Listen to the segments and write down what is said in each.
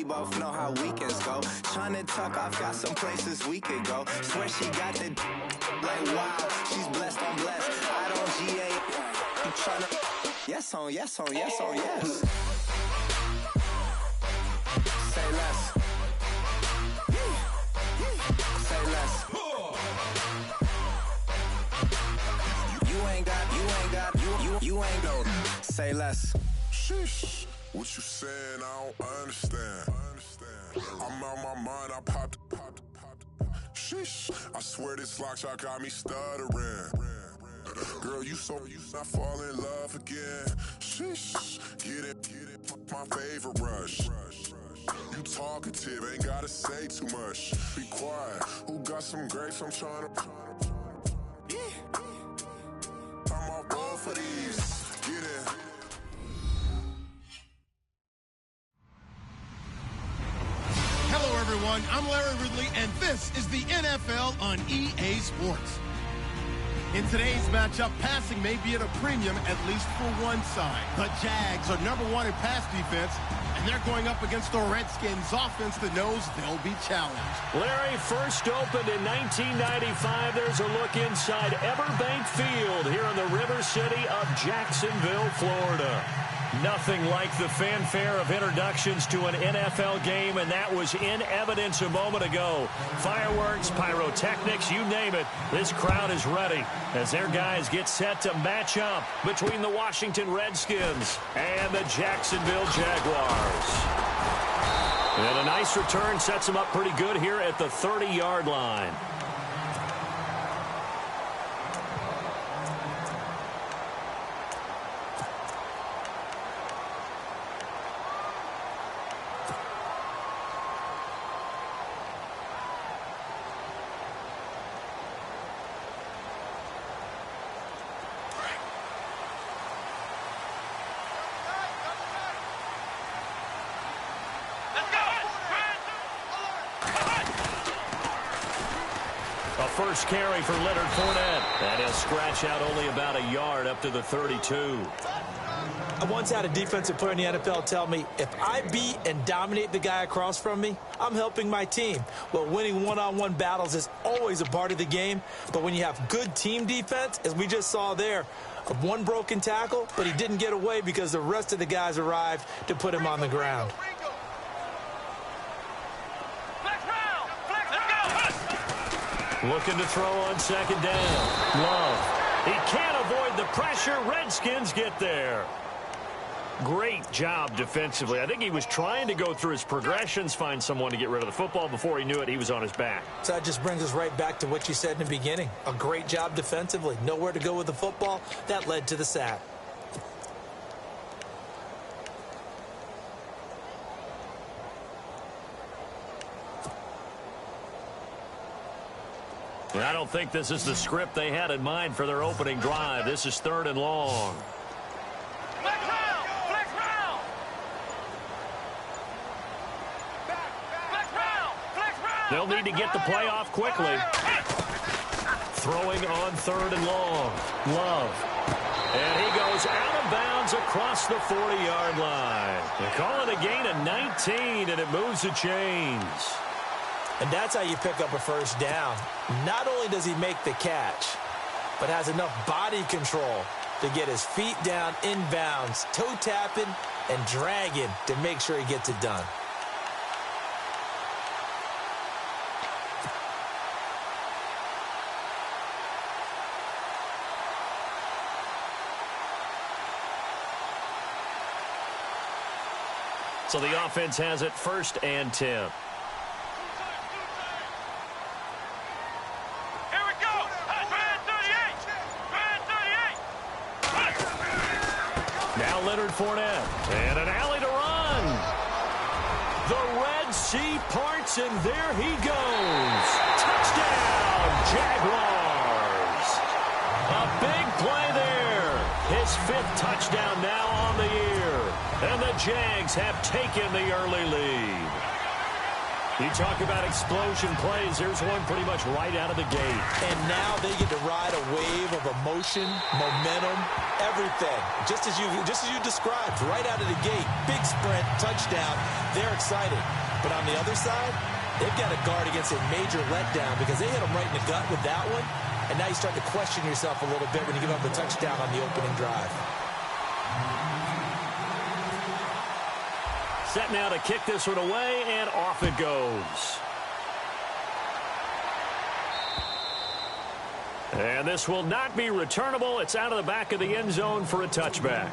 both know how weekends go. Tryna tuck off, got some places we could go. Swear she got the like wow, she's blessed, I'm blessed. I don't GA. You tryna yes on yes on yes on yes. Say less. Say less. You ain't gon' say less. Sheesh, what you saying? I don't understand. I'm out my mind. I popped. Sheesh, I swear this lock shot got me stuttering. Girl, you not fall in love again. Sheesh, get it, my favorite rush. You talkative, ain't gotta say too much. Be quiet. Who got some grapes? I'm trying to. I'm off both of these. Get in. Hello, everyone. I'm Larry Ridley, and this is the NFL on EA Sports. In today's matchup, passing may be at a premium, at least for one side. The Jags are #1 in pass defense, and they're going up against the Redskins offense that knows they'll be challenged. Larry, first opened in 1995. There's a look inside Everbank Field here in the River City of Jacksonville, Florida. Nothing like the fanfare of introductions to an NFL game, and that was in evidence a moment ago. Fireworks, pyrotechnics, you name it. This crowd is ready as their guys get set to match up between the Washington Redskins and the Jacksonville Jaguars. And a nice return sets them up pretty good here at the 30-yard line. First carry for Leonard Fournette. And he'll scratch out only about a yard up to the 32. I once had a defensive player in the NFL tell me, if I beat and dominate the guy across from me, I'm helping my team. Well, winning one-on-one battles is always a part of the game. But when you have good team defense, as we just saw there, one broken tackle, but he didn't get away because the rest of the guys arrived to put him on the ground. Looking to throw on second down. Love. He can't avoid the pressure. Redskins get there. Great job defensively. I think he was trying to go through his progressions, find someone to get rid of the football. Before he knew it, he was on his back. So that just brings us right back to what you said in the beginning. A great job defensively. Nowhere to go with the football. That led to the sack. And I don't think this is the script they had in mind for their opening drive. This is 3rd and long. Flex round! Flex round! Flex round! They'll need to get the play off quickly. Throwing on 3rd and long. Love. And he goes out of bounds across the 40-yard line. They call it a gain of 19, and it moves the chains. And that's how you pick up a first down. Not only does he make the catch, but has enough body control to get his feet down inbounds, toe tapping and dragging to make sure he gets it done. So the offense has it 1st and 10. Leonard Fournette, and an alley to run. The Red Sea parts, and there he goes. Touchdown, Jaguars. A big play there. His 5th touchdown now on the year. And the Jags have taken the early lead. You talk about explosion plays. Here's one pretty much right out of the gate. And now they get to ride a wave of emotion, momentum, everything. Just as you described, right out of the gate. Big sprint, touchdown. They're excited. But on the other side, they've got to guard against a major letdown because they hit them right in the gut with that one. And now you start to question yourself a little bit when you give up a touchdown on the opening drive. Set now to kick this one away, and off it goes. And this will not be returnable. It's out of the back of the end zone for a touchback.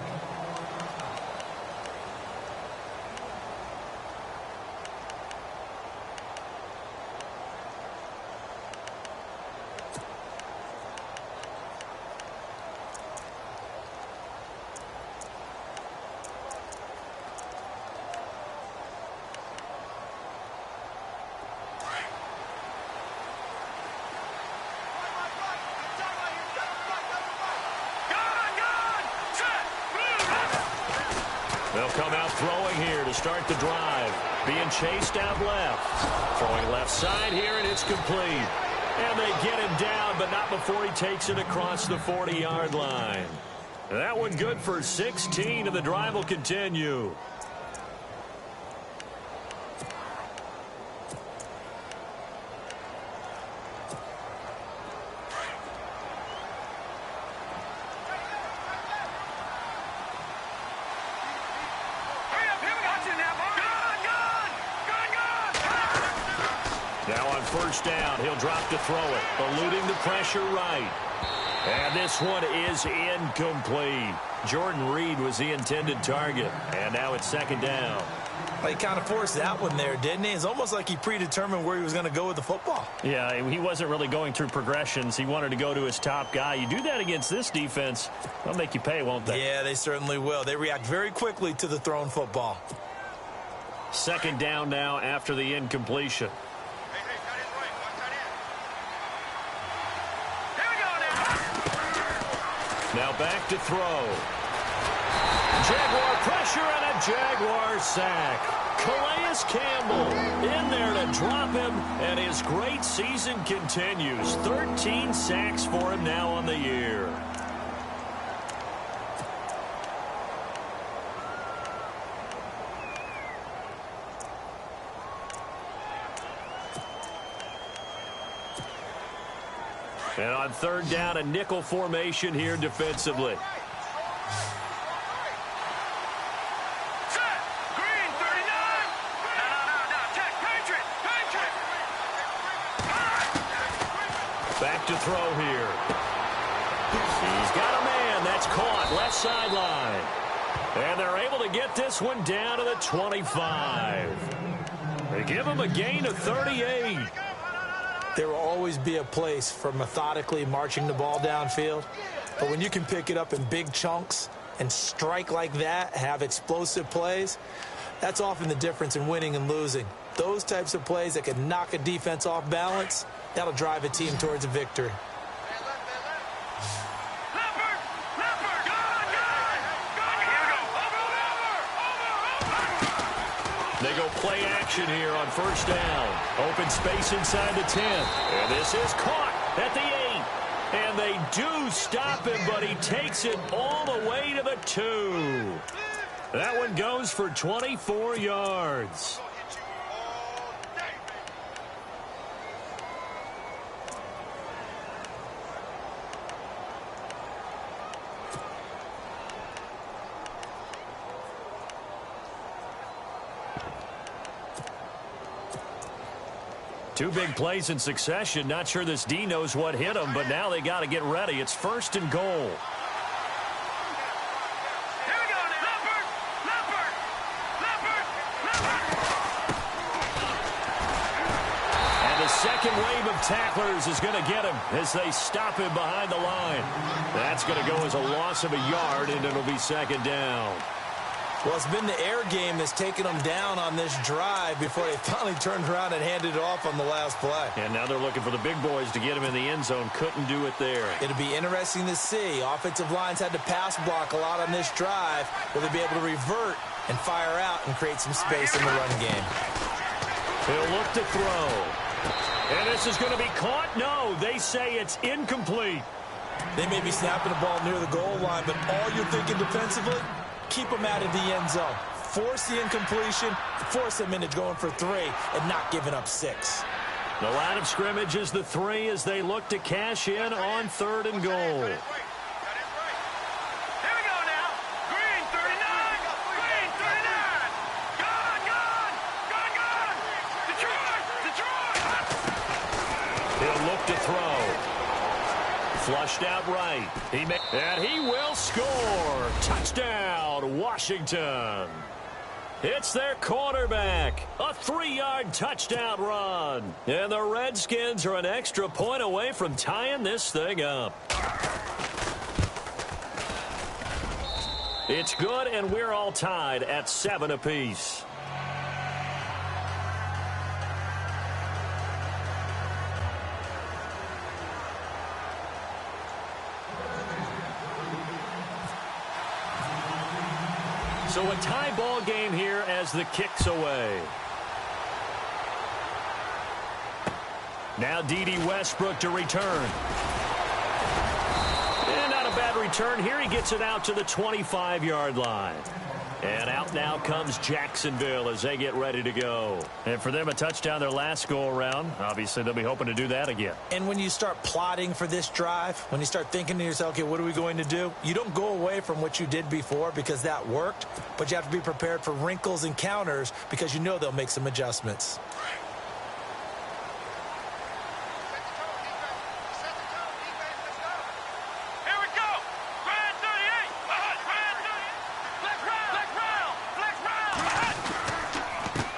They'll come out throwing here to start the drive. Being chased out left. Throwing left side here, and it's complete. And they get him down, but not before he takes it across the 40-yard line. That one good for 16, and the drive will continue. Now on first down, he'll drop to throw it, eluding the pressure right. And this one is incomplete. Jordan Reed was the intended target, and now it's second down. Well, he kind of forced that one there, didn't he? It's almost like he predetermined where he was going to go with the football. Yeah, he wasn't really going through progressions. He wanted to go to his top guy. You do that against this defense, they'll make you pay, won't they? Yeah, they certainly will. They react very quickly to the thrown football. Second down now after the incompletion. Now back to throw. Jaguar pressure and a Jaguar sack. Calais Campbell in there to drop him, and his great season continues. 13 sacks for him now on the year. And on third down, a nickel formation here defensively. Set. Green, 39. No. Check. Patriot. Back to throw here. He's got a man. That's caught. Left sideline. And they're able to get this one down to the 25. They give him a gain of 38. There will always be a place for methodically marching the ball downfield. But when you can pick it up in big chunks and strike like that, have explosive plays, that's often the difference in winning and losing. Those types of plays that can knock a defense off balance, that'll drive a team towards a victory. They go play action here on first down. Open space inside the 10. And this is caught at the 8. And they do stop him, but he takes it all the way to the 2. That one goes for 24 yards. Two big plays in succession. Not sure this D knows what hit him, but now they got to get ready. It's first and goal. Here we go now. Leopard. And the second wave of tacklers is going to get him as they stop him behind the line. That's going to go as a loss of a yard, and it'll be second down. Well, it's been the air game that's taken them down on this drive before they finally turned around and handed it off on the last play. And now they're looking for the big boys to get him in the end zone. Couldn't do it there. It'll be interesting to see. Offensive lines had to pass block a lot on this drive. Will they be able to revert and fire out and create some space in the run game? He'll look to throw. And this is going to be caught. No, they say it's incomplete. They may be snapping the ball near the goal line, but all you're thinking defensively, keep them out of the end zone. Force the incompletion, force them into going for 3 and not giving up 6. The line of scrimmage is the 3 as they look to cash in on 3rd and goal. To throw. Flushed out right. And he will score. Touchdown, Washington. It's their quarterback. A 3-yard touchdown run. And the Redskins are an extra point away from tying this thing up. It's good, and we're all tied at 7 apiece. So a tie ball game here as the kick's away. Now D.D. Westbrook to return. And not a bad return here. He gets it out to the 25-yard line. And out now comes Jacksonville as they get ready to go. And for them, a touchdown their last go-around. Obviously, they'll be hoping to do that again. And when you start plotting for this drive, when you start thinking to yourself, okay, what are we going to do? You don't go away from what you did before because that worked, but you have to be prepared for wrinkles and counters because you know they'll make some adjustments.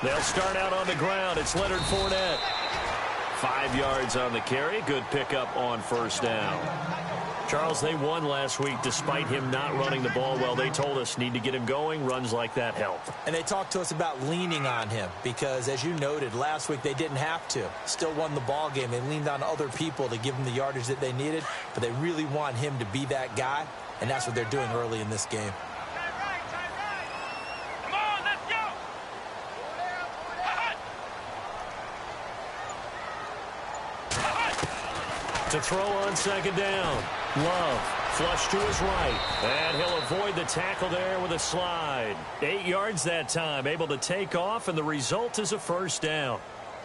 They'll start out on the ground. It's Leonard Fournette. 5 yards on the carry. Good pickup on 1st down. Charles, they won last week despite him not running the ball well. They told us need to get him going. Runs like that help. And they talked to us about leaning on him because, as you noted, last week they didn't have to. Still won the ball game. They leaned on other people to give them the yardage that they needed, but they really want him to be that guy, and that's what they're doing early in this game. To throw on 2nd down. Love. Flush to his right. And he'll avoid the tackle there with a slide. 8 yards that time. Able to take off, and the result is a 1st down.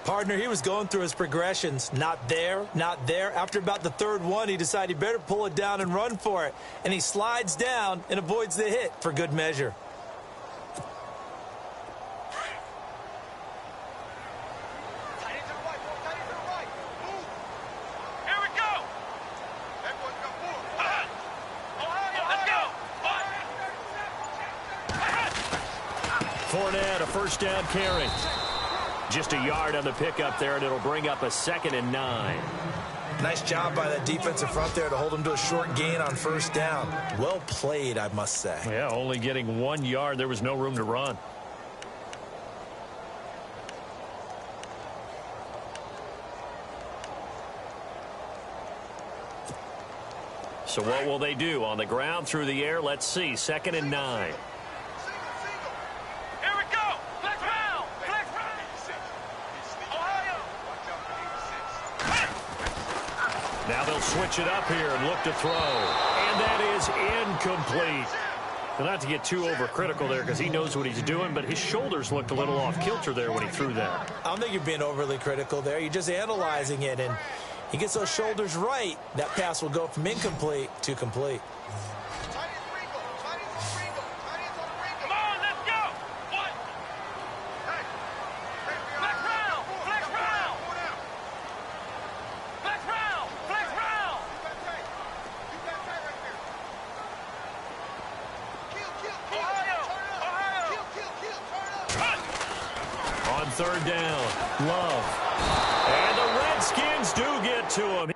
Partner, he was going through his progressions. Not there, not there. After about the 3rd one, he decided he better pull it down and run for it. And he slides down and avoids the hit for good measure. Fournette, a 1st down carry. Just a yard on the pickup there, and it'll bring up a 2nd and 9. Nice job by that defensive front there to hold him to a short gain on 1st down. Well played, I must say. Yeah, only getting 1 yard. There was no room to run. So what will they do? On the ground, through the air? Let's see. 2nd and 9. Now they'll switch it up here and look to throw. And that is incomplete. Well, not to get too overcritical there because he knows what he's doing, but his shoulders looked a little off kilter there when he threw that. I don't think you're being overly critical there. You're just analyzing it, and he gets those shoulders right. That pass will go from incomplete to complete. On 3rd down, Love. And the Redskins do get to him.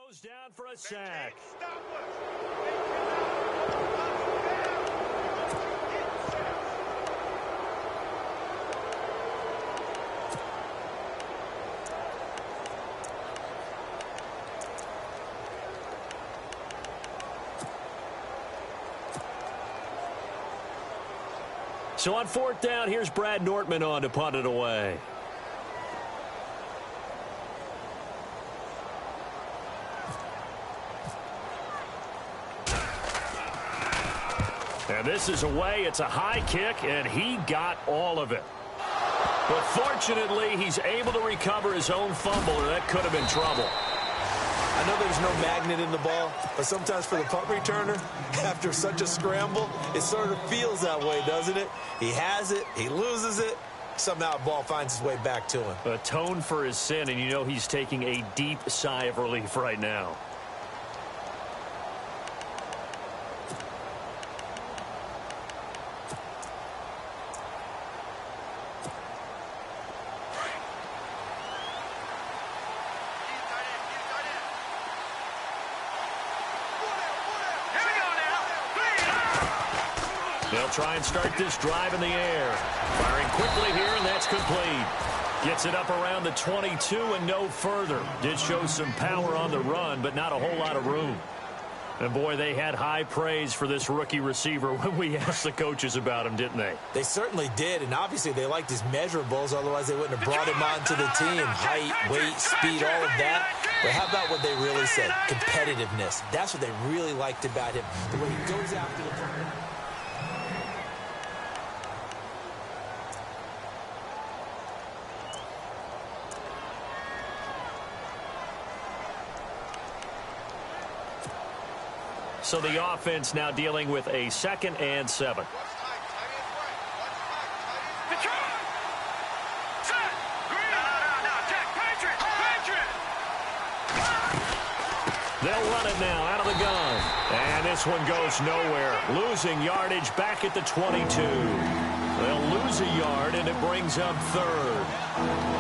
goes down for a sack. So on fourth down, here's Brad Nortman on to punt it away. And this is away. It's a high kick, and he got all of it. But fortunately, he's able to recover his own fumble, or that could have been trouble. I know there's no magnet in the ball, but sometimes for the punt returner, after such a scramble, it sort of feels that way, doesn't it? He has it, he loses it, somehow the ball finds its way back to him. Atone for his sin, and you know he's taking a deep sigh of relief right now. They'll try and start this drive in the air. Firing quickly here, and that's complete. Gets it up around the 22 and no further. Did show some power on the run, but not a whole lot of room. And, boy, they had high praise for this rookie receiver when we asked the coaches about him, didn't they? They certainly did, and obviously they liked his measurables. Otherwise, they wouldn't have brought him onto the team. Height, weight, speed, all of that. But how about what they really said? Competitiveness. That's what they really liked about him. The way he goes after the ball. So the offense now dealing with a 2nd and 7. They'll run it now out of the gun. And this one goes nowhere. Losing yardage back at the 22. They'll lose a yard, and it brings up 3rd.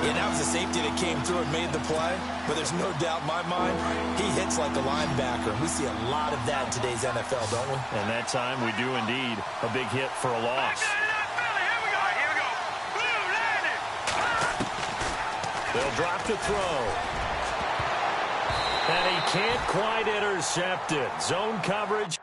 Yeah, that was a safety that came through and made the play. But there's no doubt in my mind, he hits like a linebacker. We see a lot of that in today's NFL, don't we? And that time we do indeed. A big hit for a loss. They'll drop to throw. And he can't quite intercept it. Zone coverage.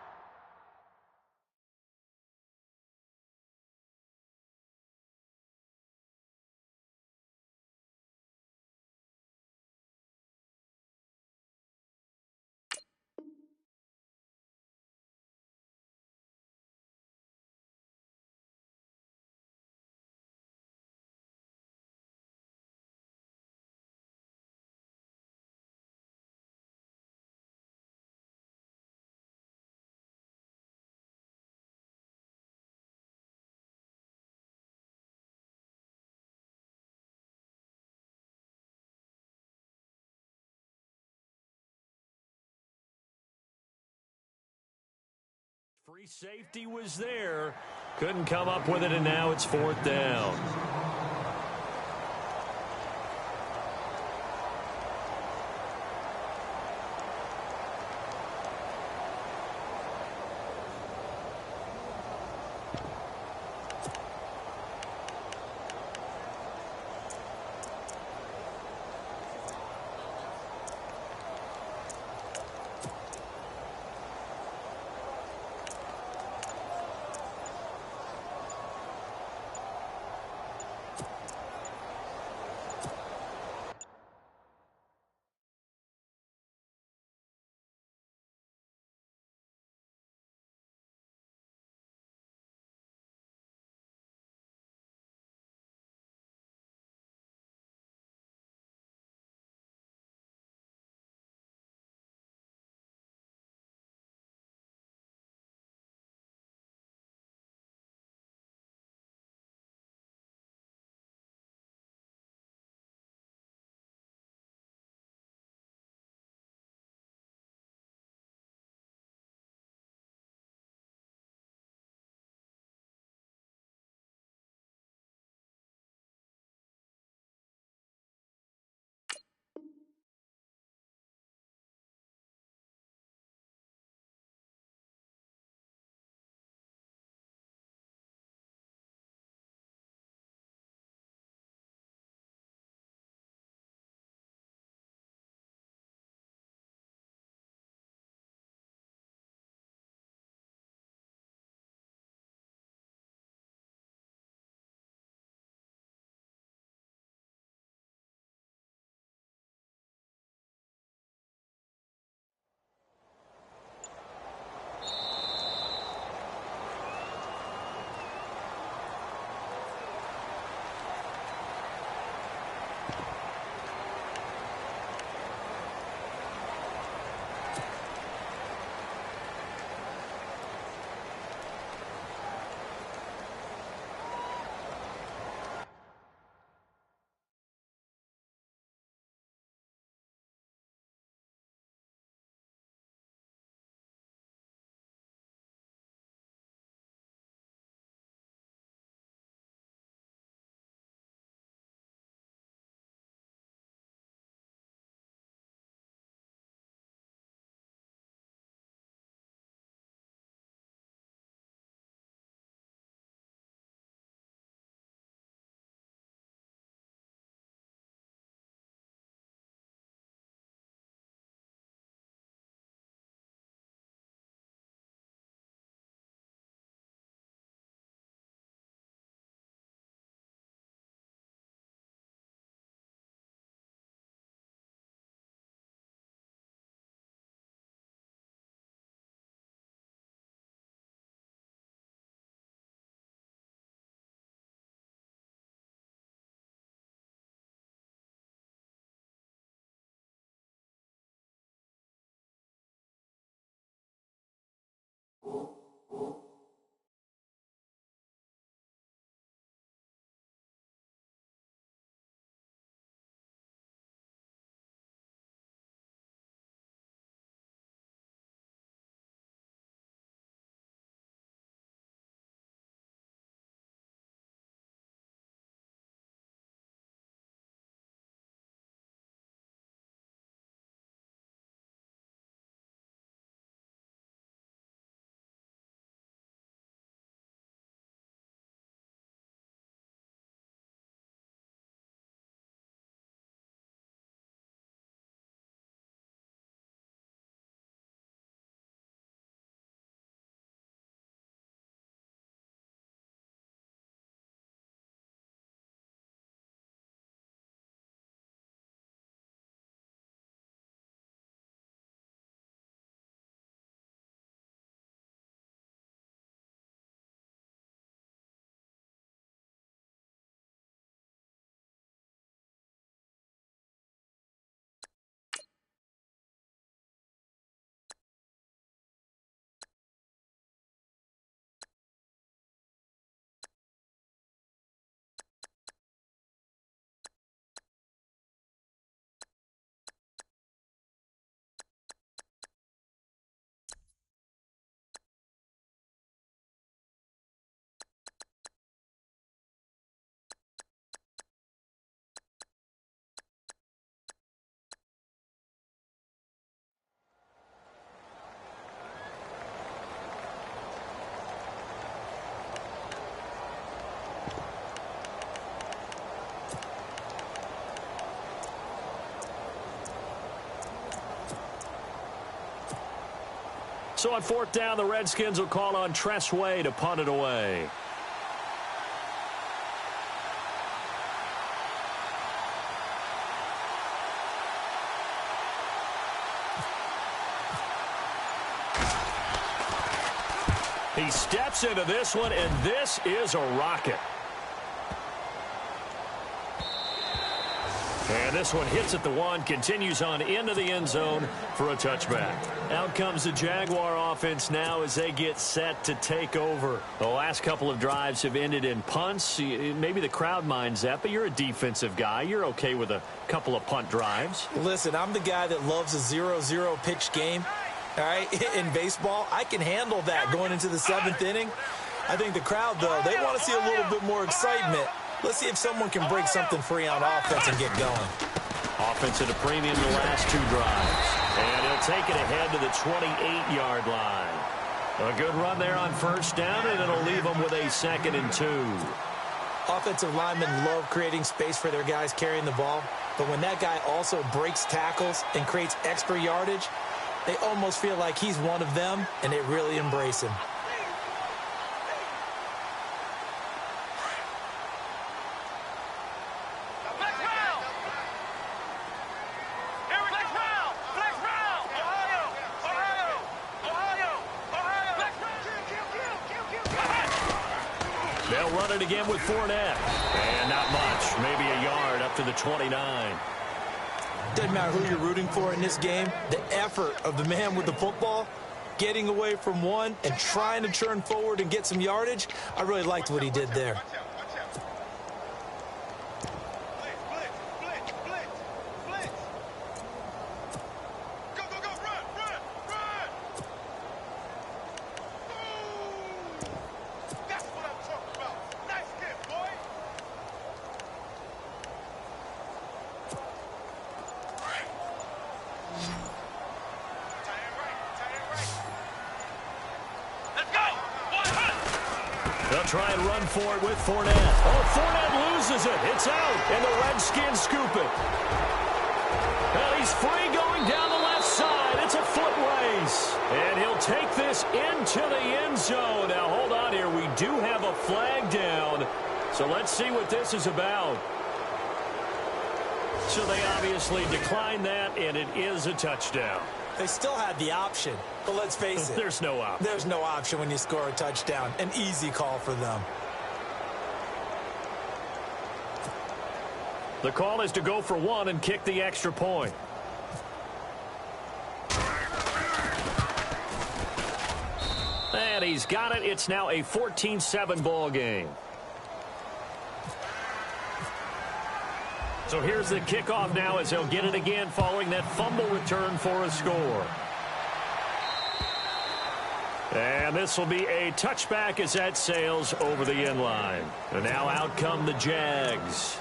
Free safety was there. Couldn't come up with it, and now it's 4th down. So on fourth down, the Redskins will call on Tress Way to punt it away. He steps into this one, and this is a rocket. And this one hits at the one, continues on into the end zone for a touchback. Out comes the Jaguar offense now as they get set to take over. The last couple of drives have ended in punts. Maybe the crowd minds that, but you're a defensive guy. You're okay with a couple of punt drives. Listen, I'm the guy that loves a 0-0 pitch game. All right, in baseball, I can handle that going into the 7th inning. I think the crowd, though, they want to see a little bit more excitement. Let's see if someone can break something free on offense and get going. Offense at a premium the last two drives. And he'll take it ahead to the 28-yard line. A good run there on first down, and it'll leave them with a 2nd and 2. Offensive linemen love creating space for their guys carrying the ball. But when that guy also breaks tackles and creates extra yardage, they almost feel like he's one of them, and they really embrace him. They'll run it again with Fournette. And not much, maybe a yard up to the 29. Doesn't matter who you're rooting for in this game. The effort of the man with the football, getting away from one and trying to turn forward and get some yardage, I really liked what he did there. Try and run for it with Fournette. Oh, Fournette loses it. It's out, and the Redskins scoop it. Well, he's free going down the left side. It's a foot race. And he'll take this into the end zone. Now, hold on here. We do have a flag down. So let's see what this is about. So they obviously declined that, and it is a touchdown. They still had the option, but let's face it. There's no option. There's no option when you score a touchdown. An easy call for them. The call is to go for one and kick the extra point. And he's got it. It's now a 14-7 ball game. So here's the kickoff now as they'll get it again following that fumble return for a score. And this will be a touchback as that sails over the end line. And now out come the Jags.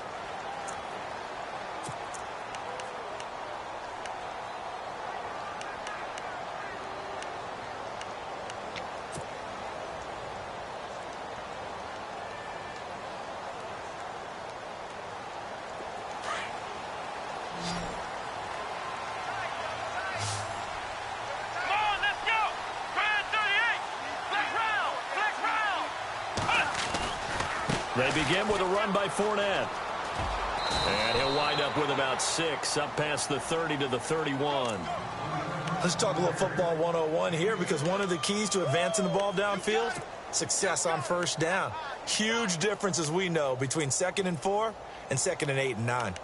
They begin with a run by Fournette. And he'll wind up with about 6, up past the 30 to the 31. Let's talk a little football 101 here, because one of the keys to advancing the ball downfield, success on first down. Huge difference, as we know, between 2nd and 4 and 2nd and 8 and 9.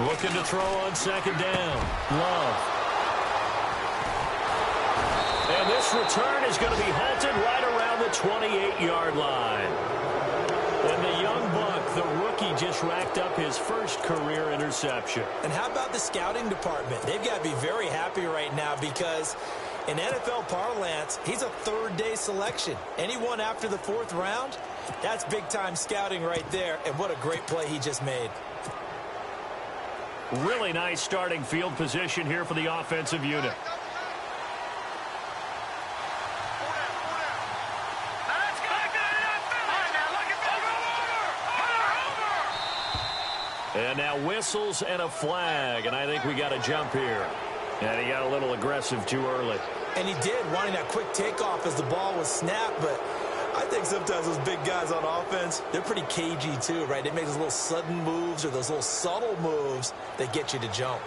Looking to throw on 2nd down. Love. And this return is going to be halted right around the 28-yard line. And the young buck, the rookie, just racked up his first career interception. And how about the scouting department? They've got to be very happy right now, because in NFL parlance, he's a third-day selection. Anyone after the 4th round, that's big-time scouting right there. And what a great play he just made. Really nice starting field position here for the offensive unit. And now whistles and a flag, and I think we got a jump here. And he got a little aggressive too early. And he did, wanting that quick takeoff as the ball was snapped, but I think sometimes those big guys on offense, they're pretty cagey too, right? They make those little sudden moves or those little subtle moves that get you to jump.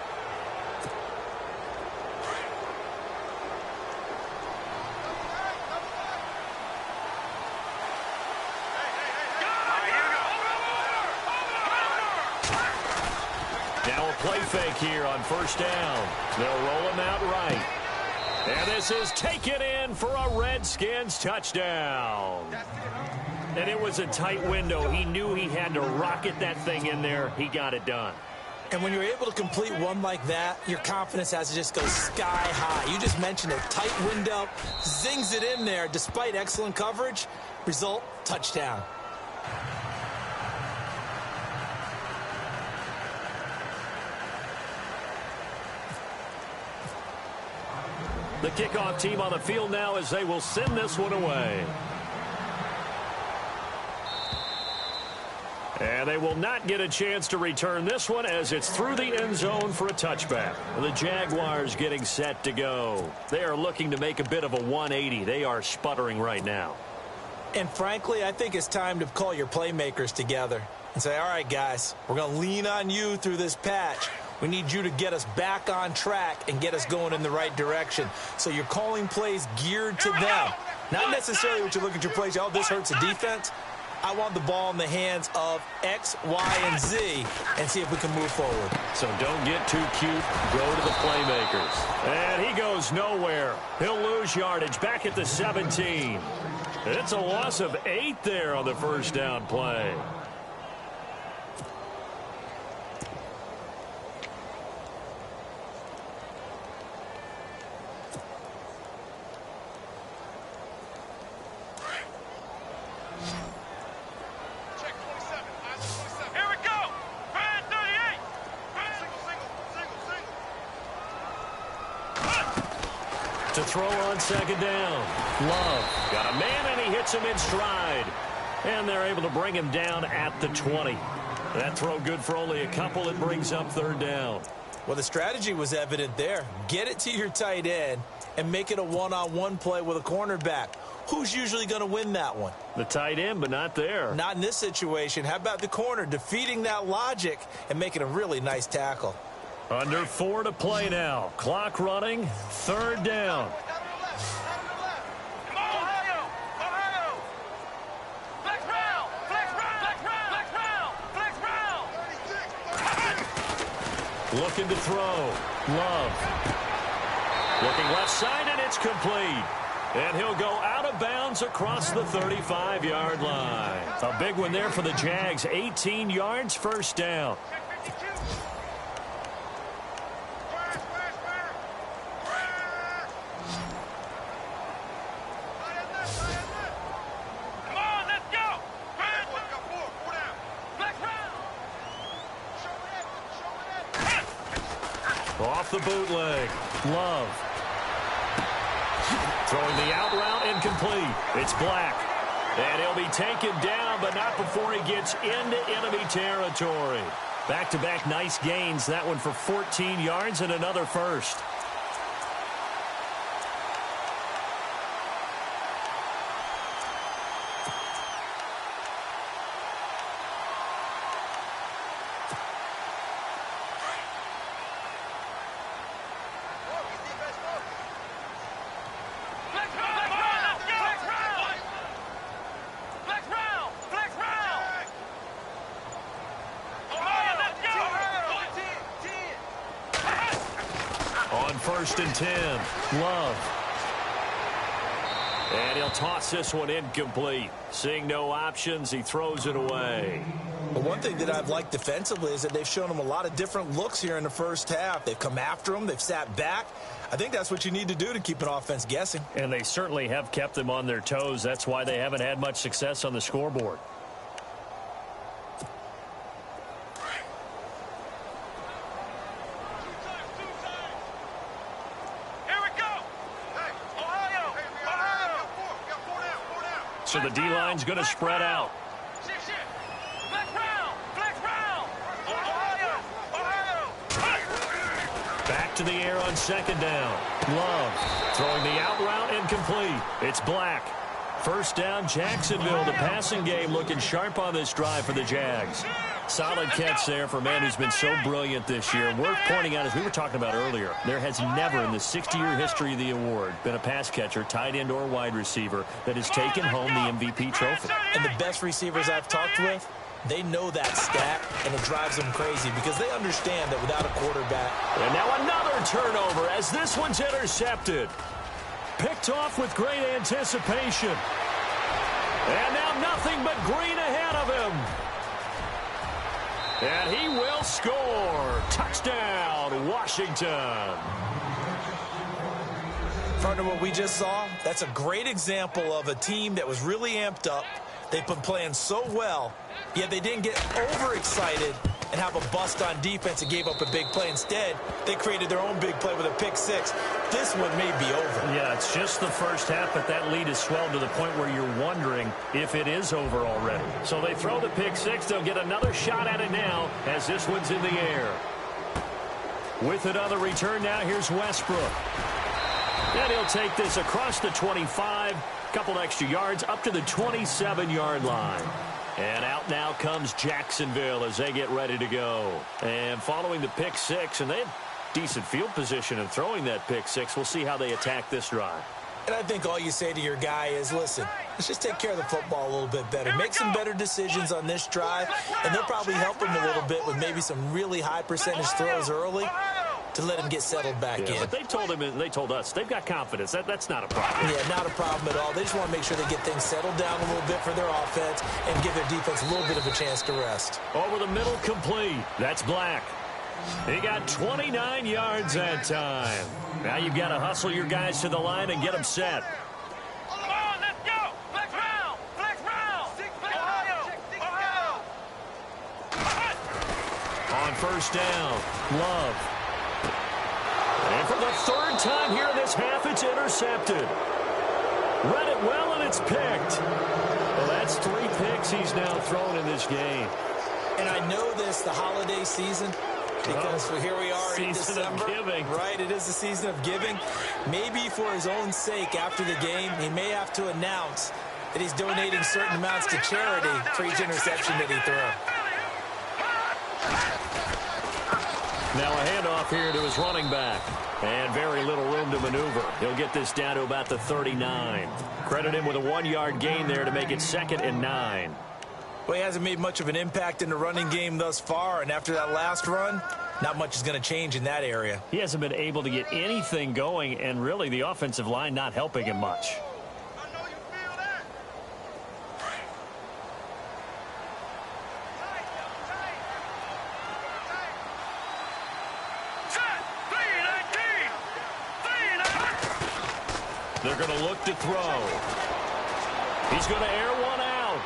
Now a play fake here on first down. They'll roll him out right. And this is taken in for a Redskins touchdown. And it was a tight window. He knew he had to rocket that thing in there. He got it done. And when you're able to complete one like that, your confidence has to just go sky high. You just mentioned a tight window, zings it in there despite excellent coverage. Result, touchdown. The kickoff team on the field now as they will send this one away. And they will not get a chance to return this one as it's through the end zone for a touchback. The Jaguars getting set to go. They are looking to make a bit of a 180. They are sputtering right now. And frankly, I think it's time to call your playmakers together and say, all right, guys, we're going to lean on you through this patch. We need you to get us back on track and get us going in the right direction. So you're calling plays geared to them. Not necessarily what you look at your plays, oh, this hurts the defense. I want the ball in the hands of X, Y, and Z and see if we can move forward. So don't get too cute. Go to the playmakers. And he goes nowhere. He'll lose yardage back at the 17. It's a loss of 8 there on the first down play. To throw on second down. Love got a man, and he hits him in stride. And they're able to bring him down at the 20. That throw good for only a couple. It brings up third down. Well, the strategy was evident there. Get it to your tight end and make it a one-on-one play with a cornerback. Who's usually going to win that one? The tight end, but not there. Not in this situation. How about the corner defeating that logic and making a really nice tackle? Under 4 to play now. Clock running. 3rd down. Looking to throw. Love. Looking left side, and it's complete. And he'll go out of bounds across the 35-yard line. A big one there for the Jags. 18 yards, 1st down. Off the bootleg. Love. Throwing the out route, incomplete. It's Black. And he'll be taken down, but not before he gets into enemy territory. Back-to-back nice gains. That one for 14 yards and another first. On 1st and 10, Love. And he'll toss this one incomplete. Seeing no options, he throws it away. But one thing that I've liked defensively is that they've shown him a lot of different looks here in the first half. They've come after him. They've sat back. I think that's what you need to do to keep an offense guessing. And they certainly have kept them on their toes. That's why they haven't had much success on the scoreboard. So the D-line's going to spread out. Back to the air on 2nd down. Love throwing the out route incomplete. It's Black. 1st down, Jacksonville. The passing game looking sharp on this drive for the Jags. Solid catch there for a man who's been so brilliant this year. Worth pointing out, as we were talking about earlier, there has never in the 60-year history of the award been a pass catcher, tight end or wide receiver that has taken home the MVP trophy. And the best receivers I've talked with, they know that stat, and it drives them crazy because they understand that without a quarterback. And now another turnover as this one's intercepted. Picked off with great anticipation. And now nothing but green ahead of him. And he will score. Touchdown, Washington. Partner, what we just saw, that's a great example of a team that was really amped up. They've been playing so well, yet they didn't get overexcited and have a bust on defense and gave up a big play. Instead, they created their own big play with a pick-6. This one may be over. Yeah, it's just the first half, but that lead has swelled to the point where you're wondering if it is over already. So they throw the pick-6. They'll get another shot at it now as this one's in the air. With it on the return now, here's Westbrook. And he'll take this across the 25, couple extra yards up to the 27-yard line. And out now comes Jacksonville as they get ready to go. And following the pick-6, and they have decent field position in throwing that pick-6. We'll see how they attack this drive. And I think all you say to your guy is, listen, let's just take care of the football a little bit better. Make some better decisions on this drive, and they'll probably help him a little bit with maybe some really high percentage throws early to let him get settled back in. But they told him, and they told us, they've got confidence. That's not a problem. Yeah, not a problem at all. They just want to make sure they get things settled down a little bit for their offense and give their defense a little bit of a chance to rest. Over the middle, complete. That's Black. He got 29 yards that time. Now you've got to hustle your guys to the line and get them set. Come on, let's go. Flex round. Flex round. Ohio. On 1st down, Love. And for the 3rd time here in this half, it's intercepted. Read it well, and it's picked. Well, that's 3 picks he's now thrown in this game. And I know this, the holiday season, because here we are in Season of December. giving. Right, it is the season of giving. Maybe for his own sake after the game, he may have to announce that he's donating certain amounts to charity for each interception that he threw. Now a handoff here to his running back. And very little room to maneuver. He'll get this down to about the 39. Credit him with a 1-yard gain there to make it 2nd and 9. Well, he hasn't made much of an impact in the running game thus far, and after that last run, not much is going to change in that area. He hasn't been able to get anything going, and really the offensive line not helping him much. They're going to look to throw. He's going to air one out.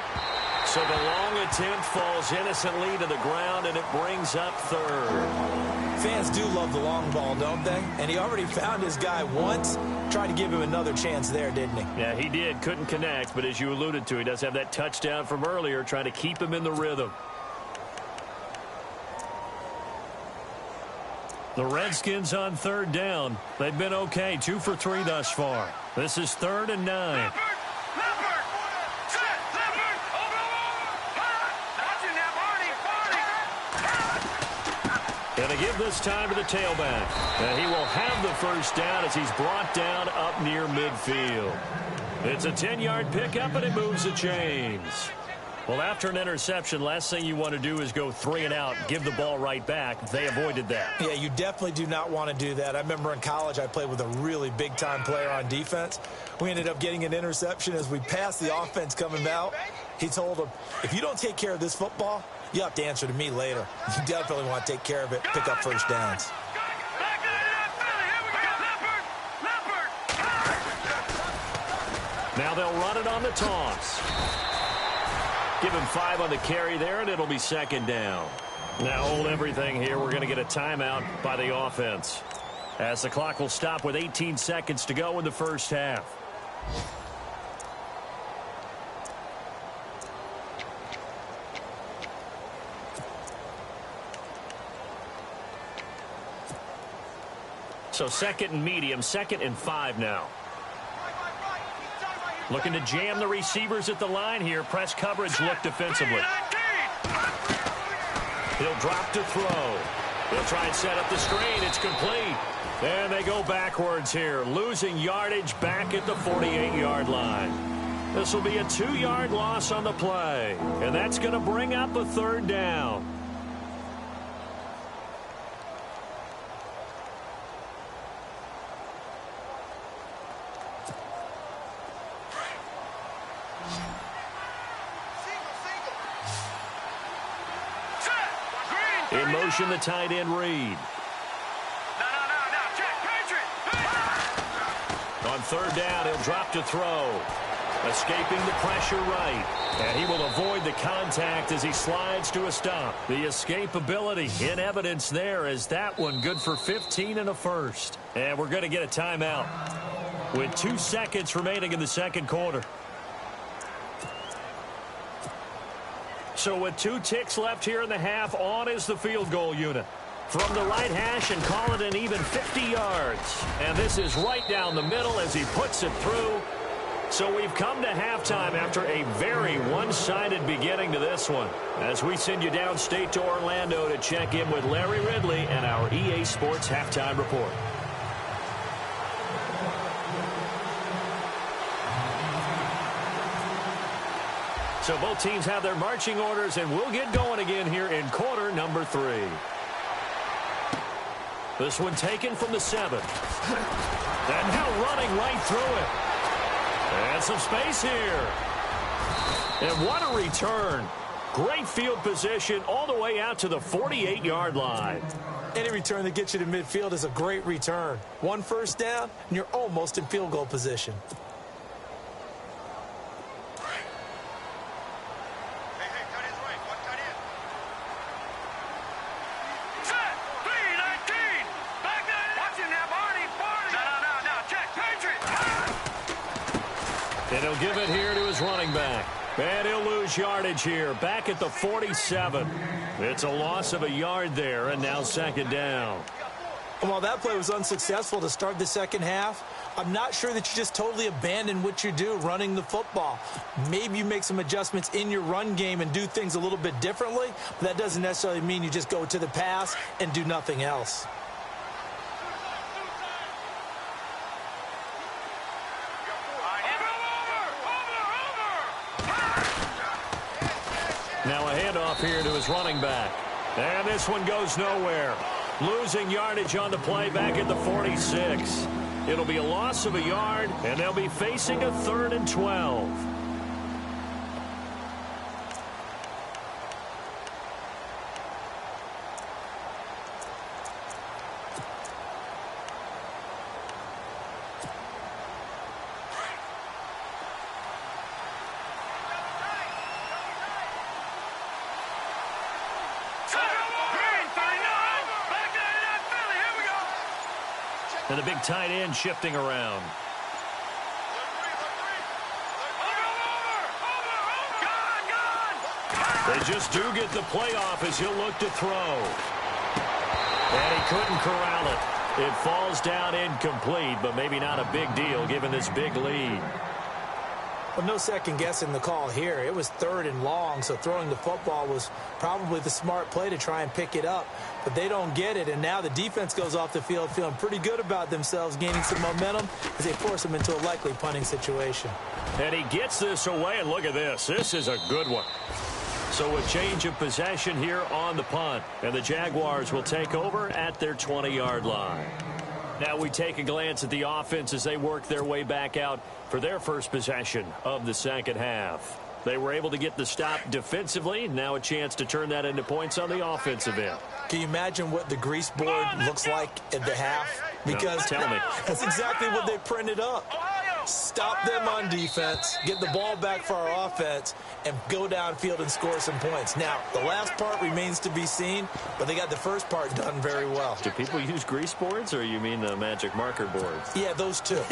So the long attempt falls innocently to the ground, and it brings up 3rd. Fans do love the long ball, don't they? And he already found his guy once. Tried to give him another chance there, didn't he? Yeah, he did. Couldn't connect, but as you alluded to, he does have that touchdown from earlier, trying to keep him in the rhythm. The Redskins on 3rd down. They've been okay, 2 for 3 thus far. This is 3rd and 9. Going to give this time to the tailback. And he will have the first down as he's brought down up near midfield. It's a 10-yard pickup, and it moves the chains. Well, after an interception, last thing you want to do is go 3 and out, give the ball right back. They avoided that. Yeah, you definitely do not want to do that. I remember in college I played with a really big-time player on defense. We ended up getting an interception as we passed the offense coming out. He told him, if you don't take care of this football, you have to answer to me later. You definitely want to take care of it, pick up first downs. Now they'll run it on the toss. Give him 5 on the carry there, and it'll be 2nd down. Now hold everything here. We're going to get a timeout by the offense, as the clock will stop with 18 seconds to go in the first half. So 2nd and medium, 2nd and 5 now. Looking to jam the receivers at the line here. Press coverage look defensively. He'll drop to throw. He'll try and set up the screen. It's complete. And they go backwards here, losing yardage back at the 48-yard line. This will be a 2-yard loss on the play. And that's going to bring up a 3rd down. In motion, the tight end Reed. On 3rd down, he'll drop to throw. Escaping the pressure right. And he will avoid the contact as he slides to a stop. The escapability in evidence there as that one good for 15 and a first. And we're going to get a timeout with 2 seconds remaining in the second quarter. So with 2 ticks left here in the half, on is the field goal unit. From the right hash and call it an even 50 yards. And this is right down the middle as he puts it through. So we've come to halftime after a very one-sided beginning to this one. As we send you downstate to Orlando to check in with Larry Ridley and our EA Sports Halftime Report. So both teams have their marching orders, and we'll get going again here in quarter number 3. This one taken from the 7. And now running right through it. And some space here. And what a return. Great field position all the way out to the 48-yard line. Any return that gets you to midfield is a great return. 1 first down, and you're almost in field goal position. And he'll give it here to his running back. And he'll lose yardage here, back at the 47. It's a loss of a yard there, and now second down. While that play was unsuccessful to start the second half, I'm not sure that you just totally abandon what you do running the football. Maybe you make some adjustments in your run game and do things a little bit differently, but that doesn't necessarily mean you just go to the pass and do nothing else. Now a handoff here to his running back. And this one goes nowhere. Losing yardage on the play back at the 46. It'll be a loss of a yard, and they'll be facing a 3rd and 12. And the big tight end shifting around. They just do get the playoff as he'll look to throw. And he couldn't corral it. It falls down incomplete, but maybe not a big deal given this big lead. Well, no second guessing the call here. It was 3rd and long, so throwing the football was probably the smart play to try and pick it up. But they don't get it, and now the defense goes off the field feeling pretty good about themselves, gaining some momentum as they force them into a likely punting situation. And he gets this away, and look at this. This is a good one. So a change of possession here on the punt, and the Jaguars will take over at their 20-yard line. Now we take a glance at the offense as they work their way back out for their first possession of the second half. They were able to get the stop defensively. Now a chance to turn that into points on the offensive end. Can you imagine what the grease board looks like at the half? Because no, tell me. That's exactly what they printed up. Stop them on defense, get the ball back for our offense, and go downfield and score some points. Now, the last part remains to be seen, but they got the first part done very well. Do people use grease boards, or you mean the magic marker boards? Yeah, those two.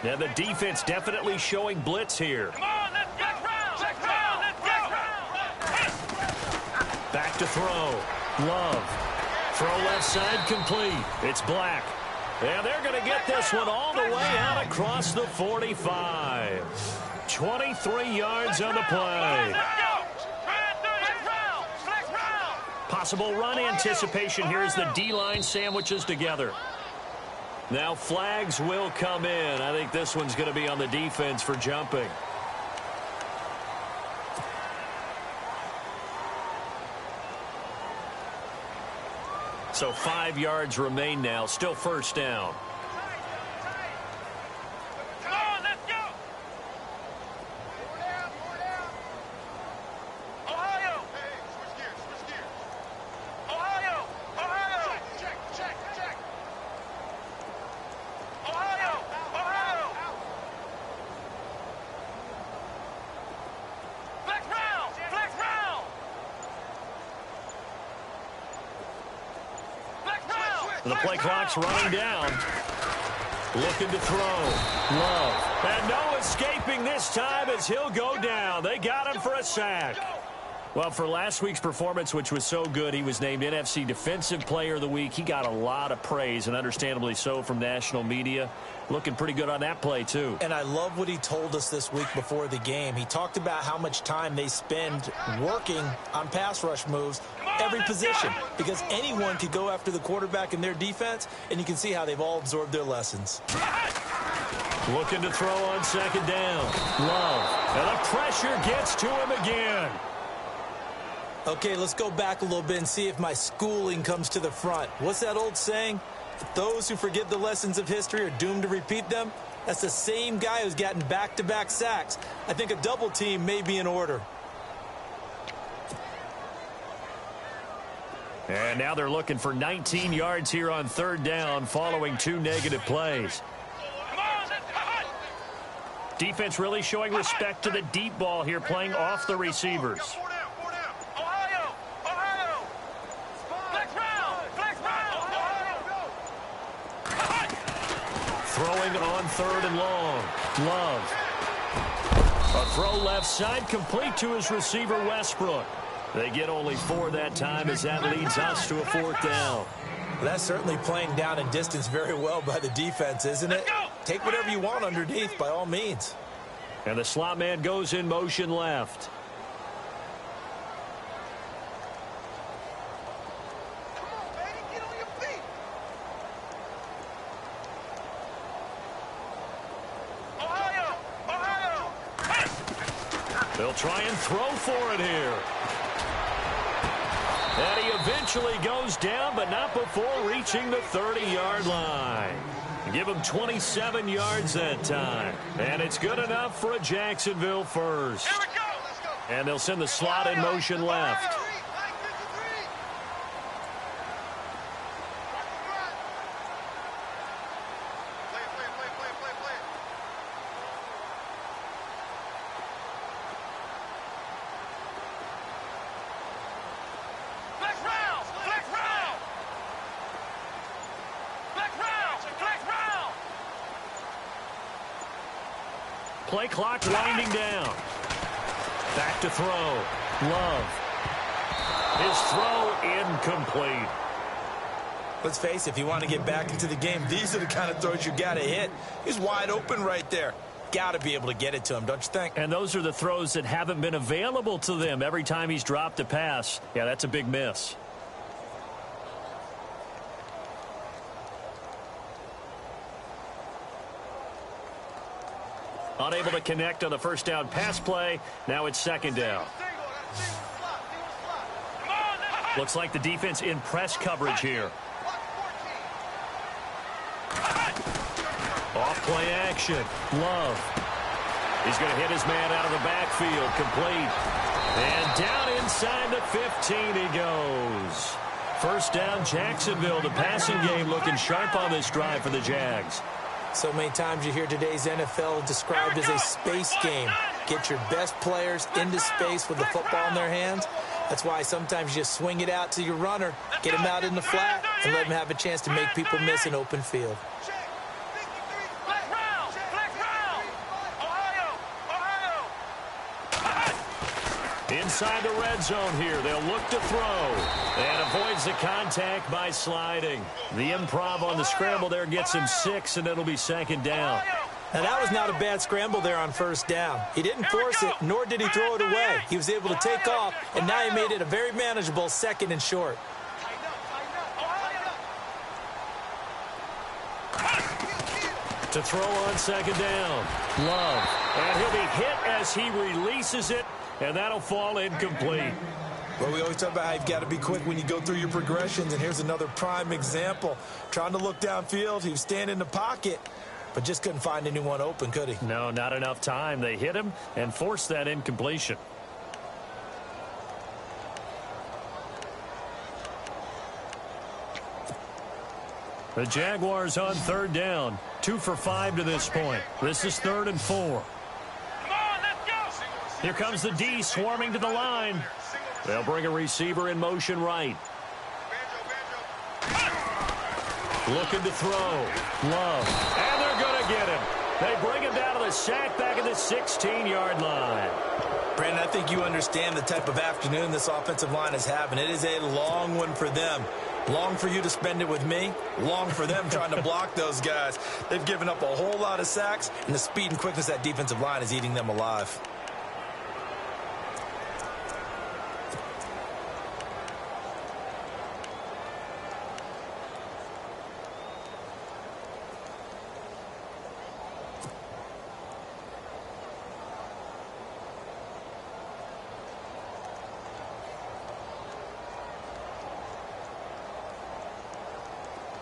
Now the defense definitely showing blitz here. Come on, let's go. Back to throw. Love. Throw left side complete. It's Black. And they're going to get this one all the way out across the 45. 23 yards on the play. Possible run anticipation here as the D-line sandwiches together. Now flags will come in. I think this one's going to be on the defense for jumping. So 5 yards remain now. Still first down. Come on, let's go. Ohio. Switch gears. Ohio. Check. Ohio. Flex round. The play clock's running down. Looking to throw. Love. And no escaping this time as he'll go down. They got him for a sack. Well, for last week's performance, which was so good, he was named NFC Defensive Player of the Week. He got a lot of praise, and understandably so, from national media. Looking pretty good on that play, too. And I love what he told us this week before the game. He talked about how much time they spend working on pass rush moves, every position, because anyone could go after the quarterback in their defense, and you can see how they've all absorbed their lessons. Looking to throw on second down. Love. And the pressure gets to him again. Okay, let's go back a little bit and see if my schooling comes to the front. What's that old saying? Those who forget the lessons of history are doomed to repeat them. That's the same guy who's gotten back-to-back sacks. I think a double team may be in order. And now they're looking for 19 yards here on third down following 2 negative plays. Defense really showing respect to the deep ball here, playing off the receivers. Throwing on third and long. Love. A throw left side, complete to his receiver, Westbrook. They get only 4 that time as that leads us to a 4th down. Well, that's certainly playing down and distance very well by the defense, isn't it? Take whatever you want underneath, by all means. And the slot man goes in motion left. They'll try and throw for it here. And he eventually goes down, but not before reaching the 30-yard line. Give him 27 yards that time. And it's good enough for a Jacksonville first. And they'll send the slot in motion left. Play clock winding down. Back to throw. Love. His throw incomplete. Let's face it, if you want to get back into the game, these are the kind of throws you got to hit. He's wide open right there. Got to be able to get it to him, don't you think? And those are the throws that haven't been available to them every time he's dropped a pass. Yeah, that's a big miss. Unable to connect on the first down pass play. Now it's 2nd down. Looks like the defense in press coverage here. Off play action. Love. He's going to hit his man out of the backfield. Complete. And down inside the 15 he goes. First down, Jacksonville. The passing game looking sharp on this drive for the Jags. So many times you hear today's NFL described as a space game. Get your best players into space with the football in their hands. That's why sometimes you just swing it out to your runner, get him out in the flat, and let him have a chance to make people miss an open field. Inside the red zone here. They'll look to throw. And avoids the contact by sliding. The improv on the scramble there gets him 6, and it'll be 2nd down. Now, that was not a bad scramble there on first down. He didn't force it, nor did he throw it away. He was able to take off, and now he made it a very manageable 2nd and short. To throw on 2nd down. Love. And he'll be hit as he releases it. And that'll fall incomplete. Well, we always talk about how you've got to be quick when you go through your progressions, and here's another prime example. Trying to look downfield, he was standing in the pocket, but just couldn't find anyone open, could he? No, not enough time. They hit him and forced that incompletion. The Jaguars on 3rd down. 2 for 5 to this point. This is 3rd and 4. Here comes the D swarming to the line. They'll bring a receiver in motion right. Looking to throw. Love. And they're going to get him. They bring him down to the sack back at the 16-yard line. Brandon, I think you understand the type of afternoon this offensive line is having. It is a long one for them. Long for you to spend it with me. Long for them trying to block those guys. They've given up a whole lot of sacks, and the speed and quickness of that defensive line is eating them alive.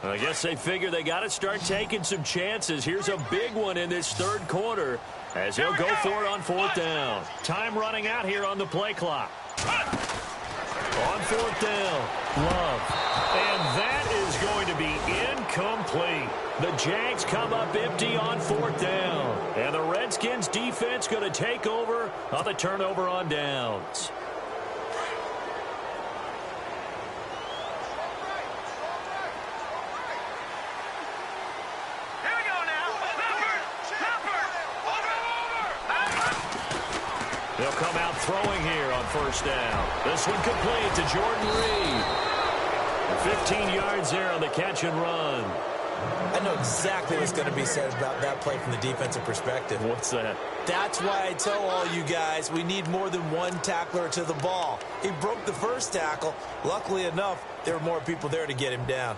I guess they figure they got to start taking some chances. Here's a big one in this 3rd quarter as he'll go for it on 4th down. Time running out here on the play clock. On 4th down, Love. And that is going to be incomplete. The Jags come up empty on 4th down. And the Redskins defense going to take over on the turnover on downs. They'll come out throwing here on 1st down. This one complete to Jordan Reed. 15 yards there on the catch and run. I know exactly what's going to be said about that play from the defensive perspective. What's that? That's why I tell all you guys we need more than one tackler to the ball. He broke the first tackle. Luckily enough, there were more people there to get him down.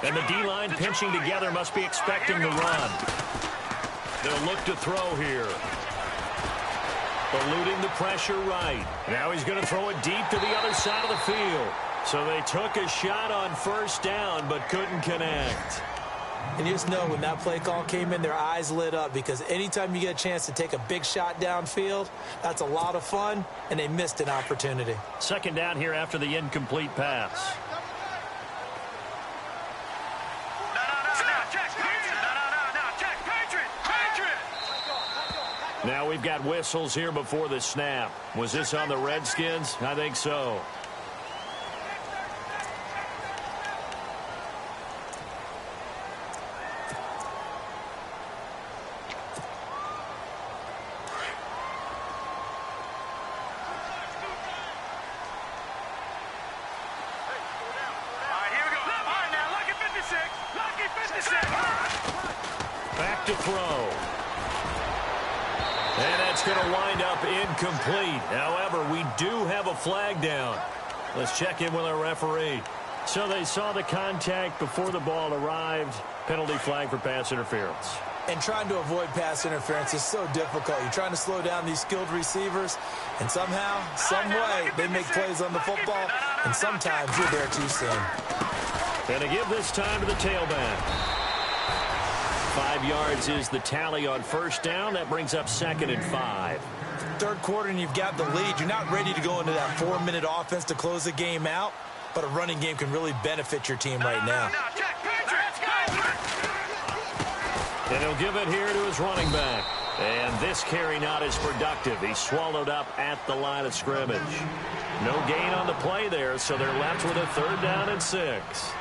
And the D-line pinching together must be expecting the run. They'll look to throw here. Eluding the pressure right. Now he's going to throw it deep to the other side of the field. So they took a shot on 1st down but couldn't connect. And you just know when that play call came in, their eyes lit up because anytime you get a chance to take a big shot downfield, that's a lot of fun, and they missed an opportunity. 2nd down here after the incomplete pass. Now we've got whistles here before the snap. Was this on the Redskins? I think so. Back to throw. And that's going to wind up incomplete. However, we do have a flag down. Let's check in with our referee. So they saw the contact before the ball arrived. Penalty flag for pass interference. And trying to avoid pass interference is so difficult. You're trying to slow down these skilled receivers, and somehow, some way, they make plays on the football, and sometimes you're there too soon. And to give this time to the tailback. 5 yards is the tally on 1st down. That brings up 2nd and 5. 3rd quarter and you've got the lead. You're not ready to go into that 4-minute offense to close the game out, but a running game can really benefit your team right now. And he'll give it here to his running back. And this carry not as productive. He's swallowed up at the line of scrimmage. No gain on the play there, so they're left with a 3rd down and 6.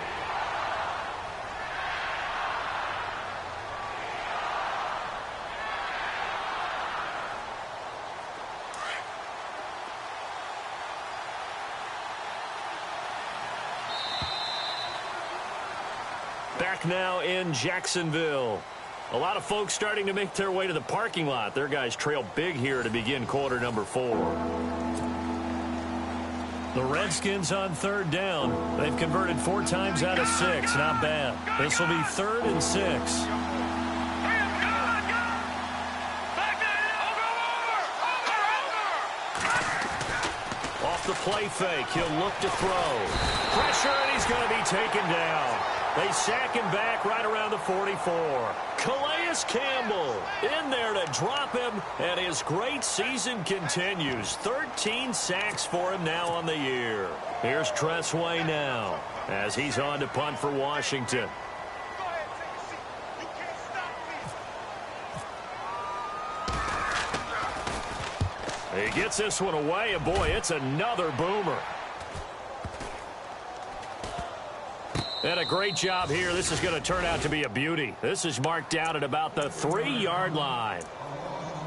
Back now in Jacksonville. A lot of folks starting to make their way to the parking lot. Their guys trail big here to begin quarter number 4. The Redskins on 3rd down. They've converted 4 times out of 6. Not bad. This will be 3rd and 6. Off the play fake. He'll look to throw. Pressure, and he's going to be taken down. They sack him back right around the 44. Calais Campbell in there to drop him, and his great season continues. 13 sacks for him now on the year. Here's Tressway now as he's on to punt for Washington. He gets this one away, and boy, it's another boomer. And a great job here. This is going to turn out to be a beauty. This is marked down at about the 3-yard line.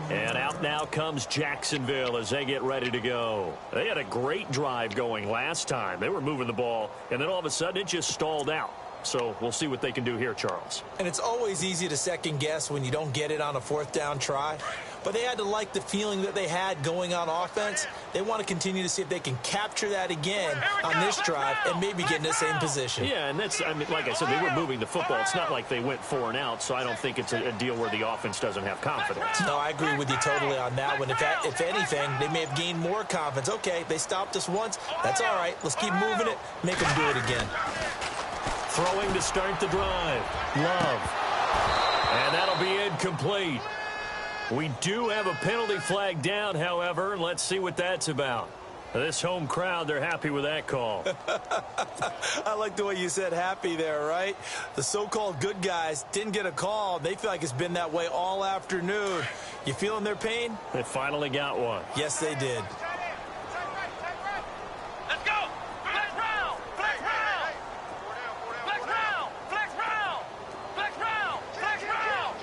And out now comes Jacksonville as they get ready to go. They had a great drive going last time. They were moving the ball, and then all of a sudden it just stalled out. So we'll see what they can do here, Charles. And it's always easy to second guess when you don't get it on a 4th down try. But they had to like the feeling that they had going on offense. They want to continue to see if they can capture that again on this drive and maybe get in the same position. Yeah, and that's, I mean, like I said, they were moving the football. It's not like they went 4 and out, so I don't think it's a deal where the offense doesn't have confidence. No, I agree with you totally on that one. If anything, they may have gained more confidence. Okay, they stopped us once. That's all right. Let's keep moving it. Make them do it again. Throwing to start the drive. Love. And that'll be incomplete. We do have a penalty flag down, however. Let's see what that's about. This home crowd, they're happy with that call. I like the way you said happy there, right? The so-called good guys didn't get a call. They feel like it's been that way all afternoon. You feeling their pain? They finally got one. Yes, they did. Let's go. Flex round. Flex round. Flex round. Flex round. Flex round. Flex round.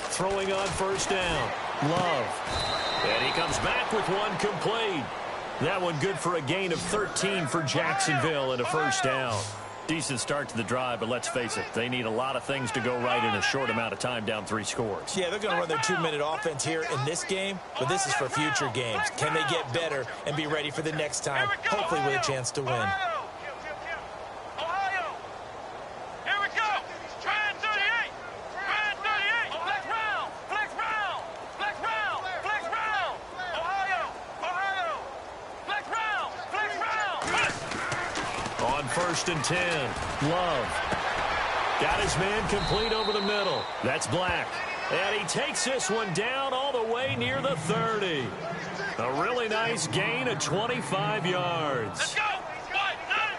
Throwing on first down. Love. And he comes back with one complete. That one good for a gain of 13 for Jacksonville and a first down. Decent start to the drive, but let's face it, they need a lot of things to go right in a short amount of time, down 3 scores. Yeah, they're going to run their 2-minute offense here in this game, but this is for future games. Can they get better and be ready for the next time, hopefully with a chance to win? Ohio. Here we go. Try 38. Try 38. Flex round. Flex round. Flex round. Flex round. Ohio. Ohio. Flex round. Flex round. On first and 10, Love. Got his man complete over the middle. That's Black. And he takes this one down all the way near the 30. A really nice gain of 25 yards. Let's go.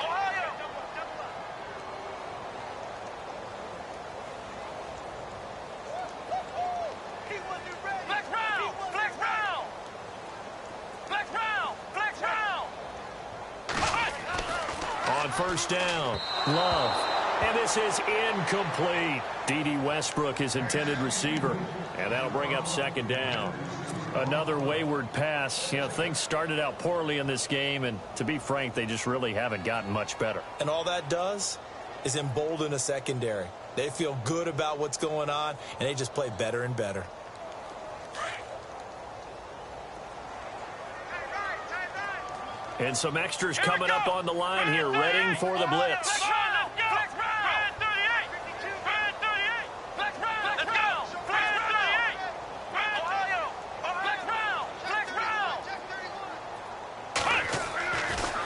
Ohio. Flex round. Flex round. Flex round. Flex round. On first down, Love. And this is incomplete. D.D. Westbrook, his intended receiver. And that'll bring up second down. Another wayward pass. You know, things started out poorly in this game, and to be frank, they just really haven't gotten much better. And all that does is embolden a secondary. They feel good about what's going on, and they just play better and better. And some extras coming up on the line here, ready for the blitz.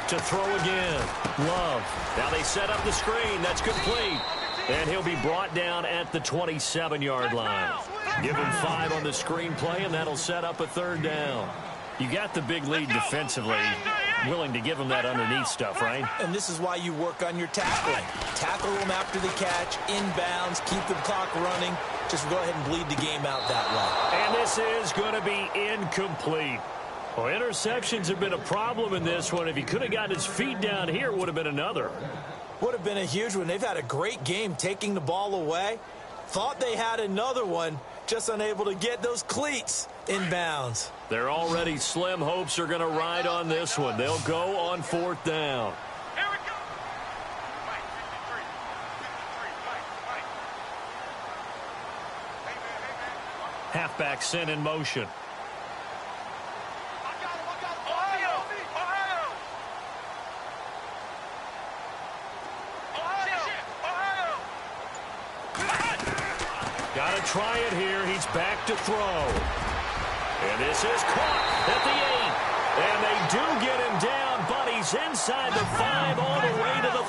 To throw again, Love. Now they set up the screen. That's complete. And he'll be brought down at the 27-yard line. Give him 5 on the screenplay, and that'll set up a third down. You got the big lead defensively. Willing to give him that underneath stuff, right? And this is why you work on your tackling. Tackle them after the catch, inbounds, keep the clock running. Just go ahead and bleed the game out that way. And this is going to be incomplete. Well, interceptions have been a problem in this one. If he could have gotten his feet down here, it would have been another. Would have been a huge one. They've had a great game taking the ball away. Thought they had another one, just unable to get those cleats in bounds. Their already slim hopes are going to ride on this one. They'll go on fourth down. Here we go. Halfback sent in motion. Ohio. Ohio. Ohio. Ohio. Got to try it here. He's back to throw. And this is caught at the 8. And they do get him down, but he's inside the 5 all the way to the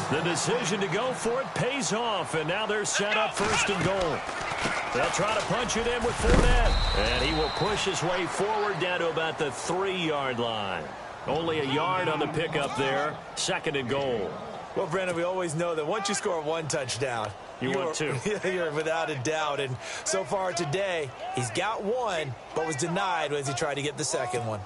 3. The decision to go for it pays off, and now they're set up first and goal. They'll try to punch it in with Fournette. And he will push his way forward down to about the 3-yard line. Only a yard on the pickup there. Second and goal. Well, Brandon, we always know that once you score 1 touchdown, want 2. You're without a doubt. And so far today, he's got 1, but was denied as he tried to get the second one.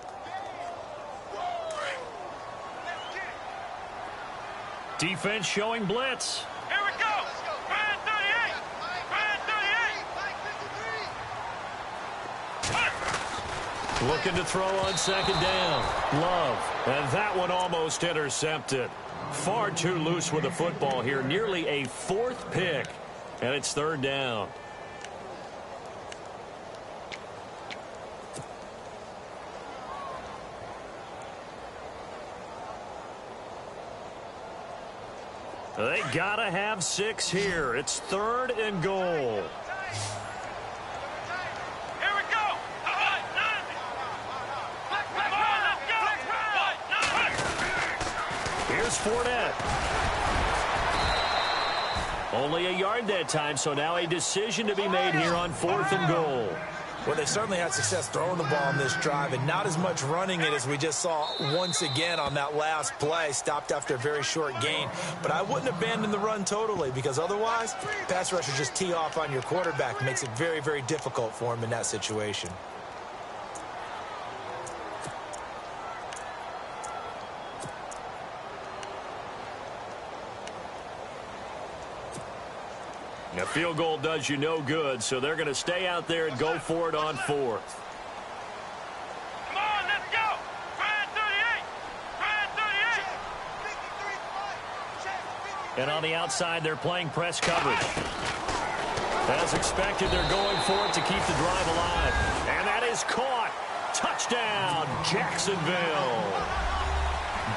Defense showing blitz. Here we go. Brand 38. Brand 38. Looking to throw on second down. Love. And that one almost intercepted. Far too loose with the football here. Nearly a 4th pick. And it's third down. They gotta have 6 here. It's third and goal. Here we go. Here's Fournette. Only a yard that time, so now a decision to be made here on 4th and goal. Well, they certainly had success throwing the ball on this drive and not as much running it as we just saw once again on that last play. Stopped after a very short gain. But I wouldn't abandon the run totally because otherwise, pass rushers just tee off on your quarterback. Makes it very, very difficult for him in that situation. A field goal does you no good, so they're going to stay out there and go for it on 4th. Come on, let's go. Try 38. Try 38. And on the outside, they're playing press coverage. As expected, they're going for it to keep the drive alive. And that is caught. Touchdown, Jacksonville.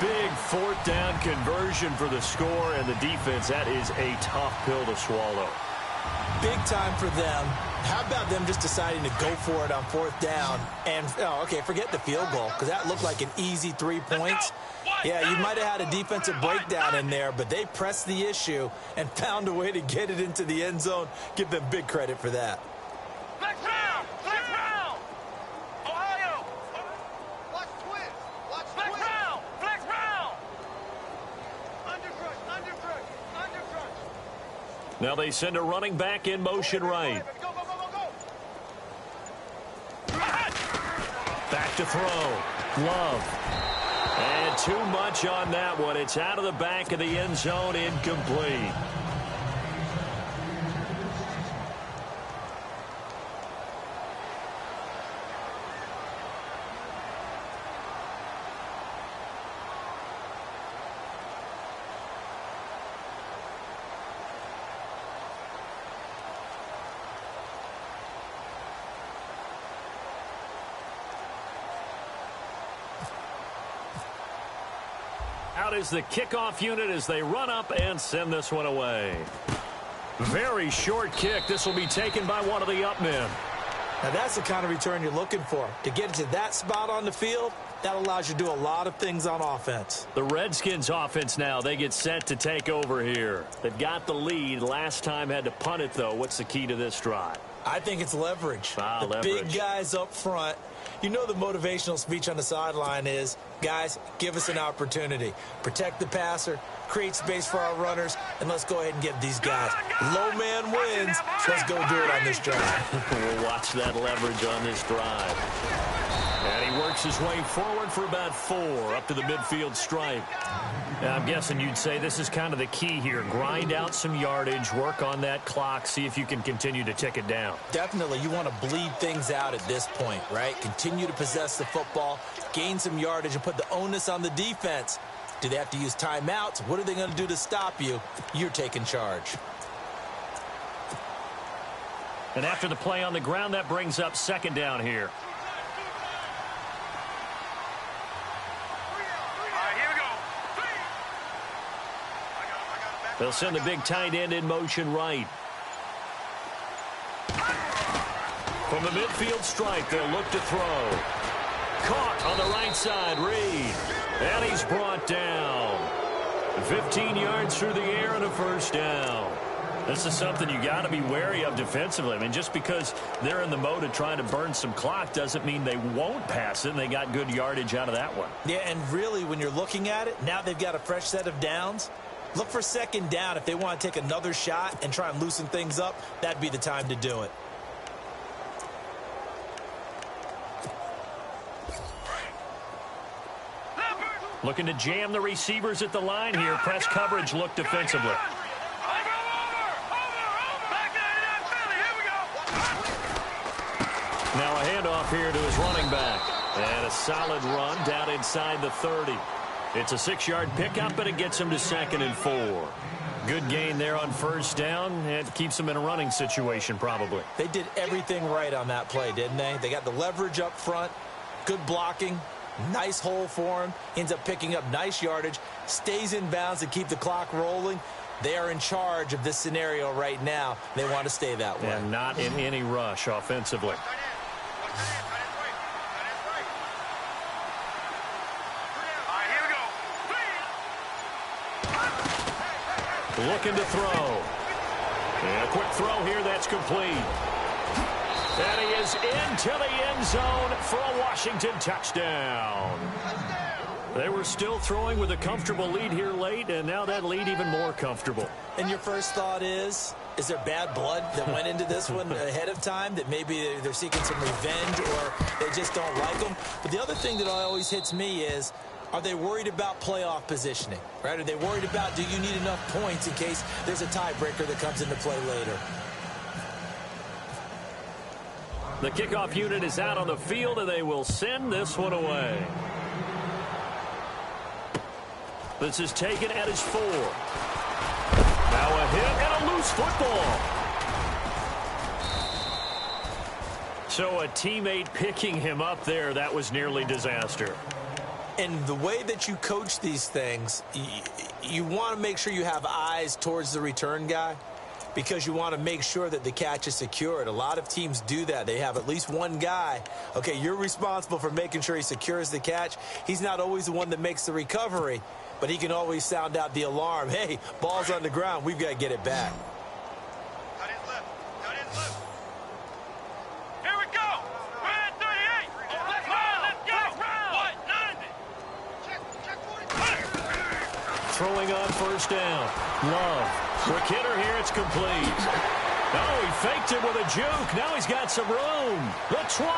Big 4th down conversion for the score, and the defense, that is a tough pill to swallow. Big time for them. How about them just deciding to go for it on 4th down? And, okay, forget the field goal, because that looked like an easy 3 points. Yeah, you might have had a defensive breakdown in there, but they pressed the issue and found a way to get it into the end zone. Give them big credit for that. Flex round. Flex round. Ohio. Watch twist. Watch flex round. Flex round. Under crush. Under crush. Under crush. Now they send a running back in motion right. Go, go, go, go, go. Back to throw. Glove. And too much on that one. It's out of the back of the end zone, incomplete. Out is the kickoff unit as they run up and send this one away. Very short kick. This will be taken by one of the up men. Now, that's the kind of return you're looking for. To get to that spot on the field, that allows you to do a lot of things on offense. The Redskins offense now, they get set to take over here. They've got the lead. Last time had to punt it, though. What's the key to this drive? I think it's leverage. The leverage. Big guys up front. You know the motivational speech on the sideline is, guys, give us an opportunity. Protect the passer, create space for our runners, and let's go ahead and get these guys. Low man wins. Let's go do it on this drive. We'll watch that leverage on this drive. And he works his way forward for about 4 up to the midfield stripe. Now, I'm guessing you'd say this is kind of the key here. Grind out some yardage, work on that clock, see if you can continue to tick it down. Definitely, you want to bleed things out at this point, right? Continue to possess the football, gain some yardage, and put the onus on the defense. Do they have to use timeouts? What are they going to do to stop you? You're taking charge. And after the play on the ground, that brings up 2nd down here. They'll send the big tight end in motion right. From the midfield stripe, they'll look to throw. Caught on the right side, Reed. And he's brought down. 15 yards through the air and a 1st down. This is something you got to be wary of defensively. I mean, just because they're in the mode of trying to burn some clock doesn't mean they won't pass it, and they got good yardage out of that one. Yeah, and really, when you're looking at it, now they've got a fresh set of downs. Look for 2nd down. If they want to take another shot and try and loosen things up, that'd be the time to do it. Looking to jam the receivers at the line here. Press coverage look defensively. Now a handoff here to his running back. And a solid run down inside the 30. It's a 6-yard pickup, but it gets him to 2nd and 4. Good gain there on 1st down. It keeps him in a running situation probably. They did everything right on that play, didn't they? They got the leverage up front, good blocking, nice hole for him, ends up picking up nice yardage, stays in bounds to keep the clock rolling. They are in charge of this scenario right now. They want to stay that way. And not in any rush offensively. Looking to throw. And a quick throw here that's complete. And he is into the end zone for a Washington touchdown. They were still throwing with a comfortable lead here late, and now that lead even more comfortable. And your first thought is there bad blood that went into this one ahead of time, that maybe they're seeking some revenge or they just don't like them? But the other thing that always hits me is, are they worried about playoff positioning, right? Are they worried about, do you need enough points in case there's a tiebreaker that comes into play later? The kickoff unit is out on the field, and they will send this one away. This is taken at his 4. Now a hit and a loose football. So a teammate picking him up there, that was nearly disaster. And the way that you coach these things, you want to make sure you have eyes towards the return guy, because you want to make sure that the catch is secured. A lot of teams do that. They have at least one guy. Okay, you're responsible for making sure he secures the catch. He's not always the one that makes the recovery, but he can always sound out the alarm. Hey, ball's on the ground. We've got to get it back. Cut it left. Cut it left. Here we go. We're at 38. Come on, let's go. What? 90. Check 40. Throwing on first down. Love. Quick hitter here. It's complete. Oh, he faked it with a juke. Now he's got some room. The 20,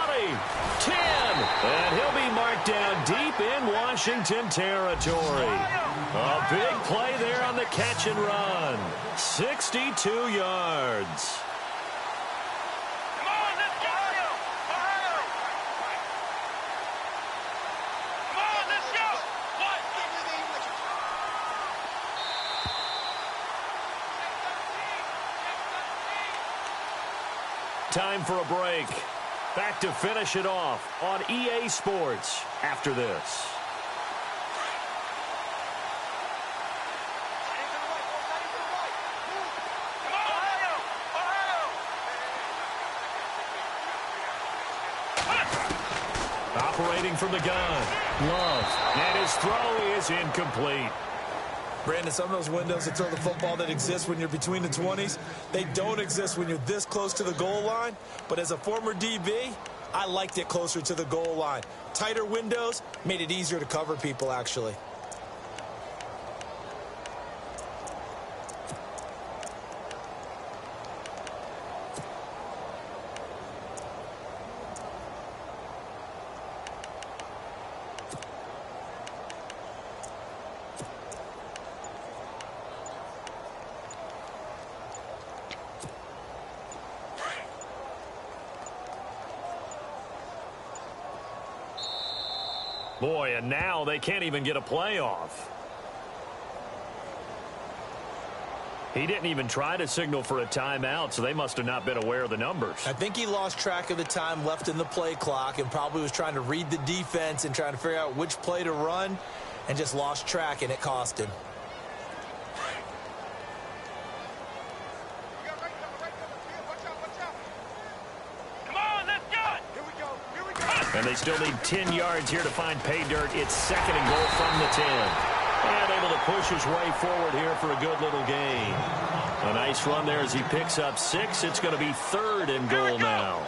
10, and he'll be marked down deep in Washington territory. A big play there on the catch and run. 62 yards. Come on, let's go. Ohio. Come on, let's go. What? Time for a break. Back to finish it off on EA Sports after this. Operating from the gun. Love. And his throw is incomplete. Brandon, some of those windows that throw the football that exist when you're between the 20s, they don't exist when you're this close to the goal line. But as a former DB, I liked it closer to the goal line. Tighter windows made it easier to cover people, actually. Boy, and now they can't even get a playoff. He didn't even try to signal for a timeout, so they must have not been aware of the numbers. I think he lost track of the time left in the play clock and probably was trying to read the defense and trying to figure out which play to run and just lost track, and it cost him. And they still need 10 yards here to find pay dirt. It's 2nd and goal from the 10. And able to push his way forward here for a good little gain. A nice run there as he picks up 6. It's going to be 3rd and goal now.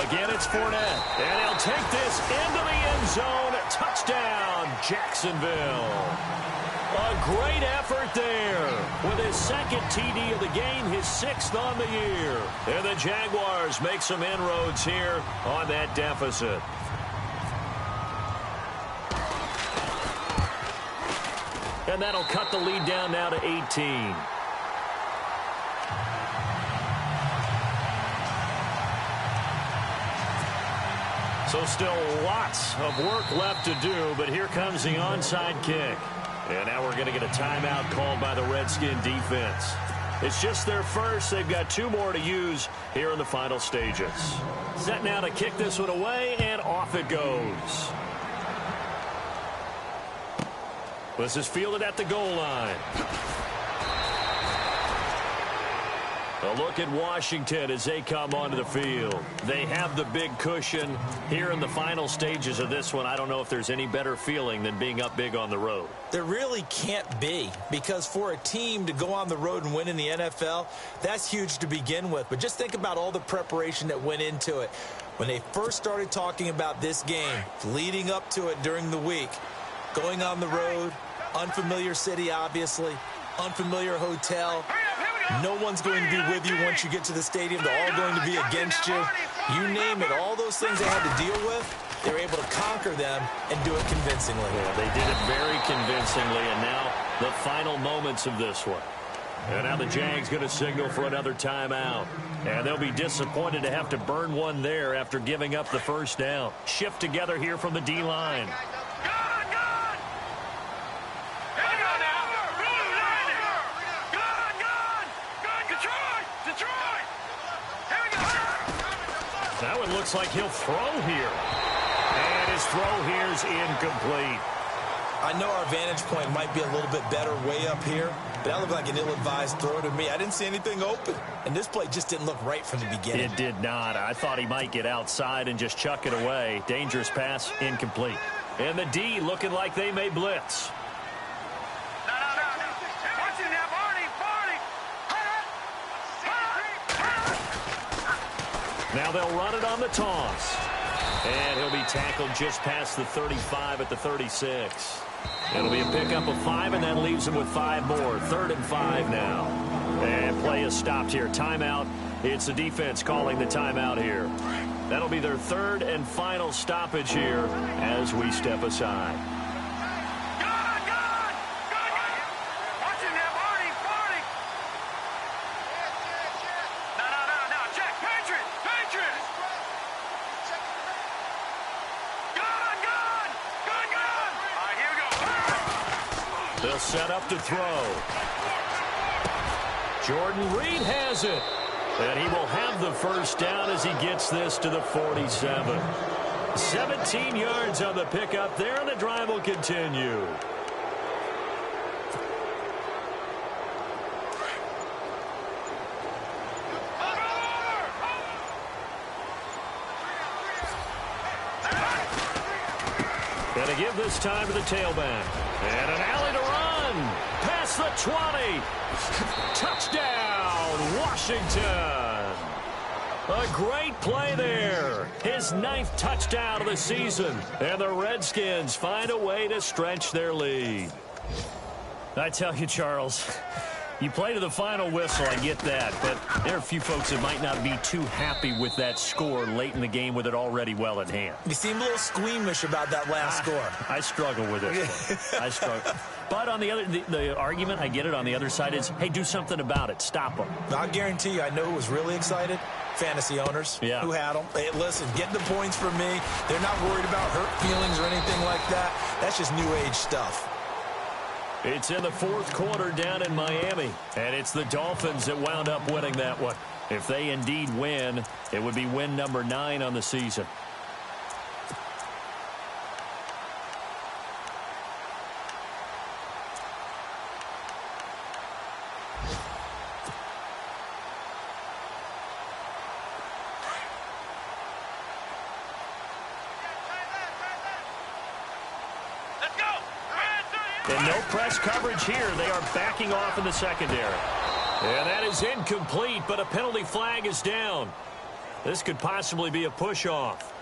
Again, it's Fournette. And he'll take this into the end zone. Touchdown, Jacksonville. A great effort there with his 2nd TD of the game, his 6th on the year. And the Jaguars make some inroads here on that deficit. And that'll cut the lead down now to 18. So still lots of work left to do, but here comes the onside kick. And now we're going to get a timeout called by the Redskin defense. It's just their first. They've got 2 more to use here in the final stages. Set now to kick this one away, and off it goes. This is fielded at the goal line. A look at Washington as they come onto the field. They have the big cushion here in the final stages of this one. I don't know if there's any better feeling than being up big on the road. There really can't be, because for a team to go on the road and win in the NFL, that's huge to begin with. But just think about all the preparation that went into it. When they first started talking about this game, leading up to it during the week, going on the road, unfamiliar city, obviously, unfamiliar hotel. No one's going to be with you once you get to the stadium. They're all going to be against you. You name it, all those things they had to deal with, they were able to conquer them and do it convincingly. Yeah, they did it very convincingly, and now the final moments of this one. And now the Jags going to signal for another timeout. And they'll be disappointed to have to burn one there after giving up the first down. Shift together here from the D-line. That one looks like he'll throw here. And his throw here is incomplete. I know our vantage point might be a little bit better way up here, but that looked like an ill-advised throw to me. I didn't see anything open, and this play just didn't look right from the beginning. It did not. I thought he might get outside and just chuck it away. Dangerous pass, incomplete. And the D looking like they may blitz. Now they'll run it on the toss. And he'll be tackled just past the 35 at the 36. It'll be a pickup of 5, and that leaves him with 5 more. 3rd and 5 now. And play is stopped here. Timeout. It's the defense calling the timeout here. That'll be their 3rd and final stoppage here as we step aside. They'll set up to throw. Jordan Reed has it. And he will have the first down as he gets this to the 47. 17 yards on the pickup there, and the drive will continue. Going to give this time to the tailback. And an alley to run. Past the 20. Touchdown, Washington. A great play there. His 9th touchdown of the season. And the Redskins find a way to stretch their lead. I tell you, Charles, you play to the final whistle, I get that, but there are a few folks that might not be too happy with that score late in the game with it already well in hand. You seem a little squeamish about that last score. I struggle with it. I struggle. But on the argument, I get it, on the other side is, hey, do something about it. Stop them. I'll guarantee you, I know who was really excited. Fantasy owners who had them. Hey, listen, get the points for me. They're not worried about hurt feelings or anything like that. That's just new age stuff. It's in the 4th quarter down in Miami, and it's the Dolphins that wound up winning that one. If they indeed win, it would be win number 9 on the season. And no press coverage here. They are backing off in the secondary. And that is incomplete, but a penalty flag is down. This could possibly be a push-off.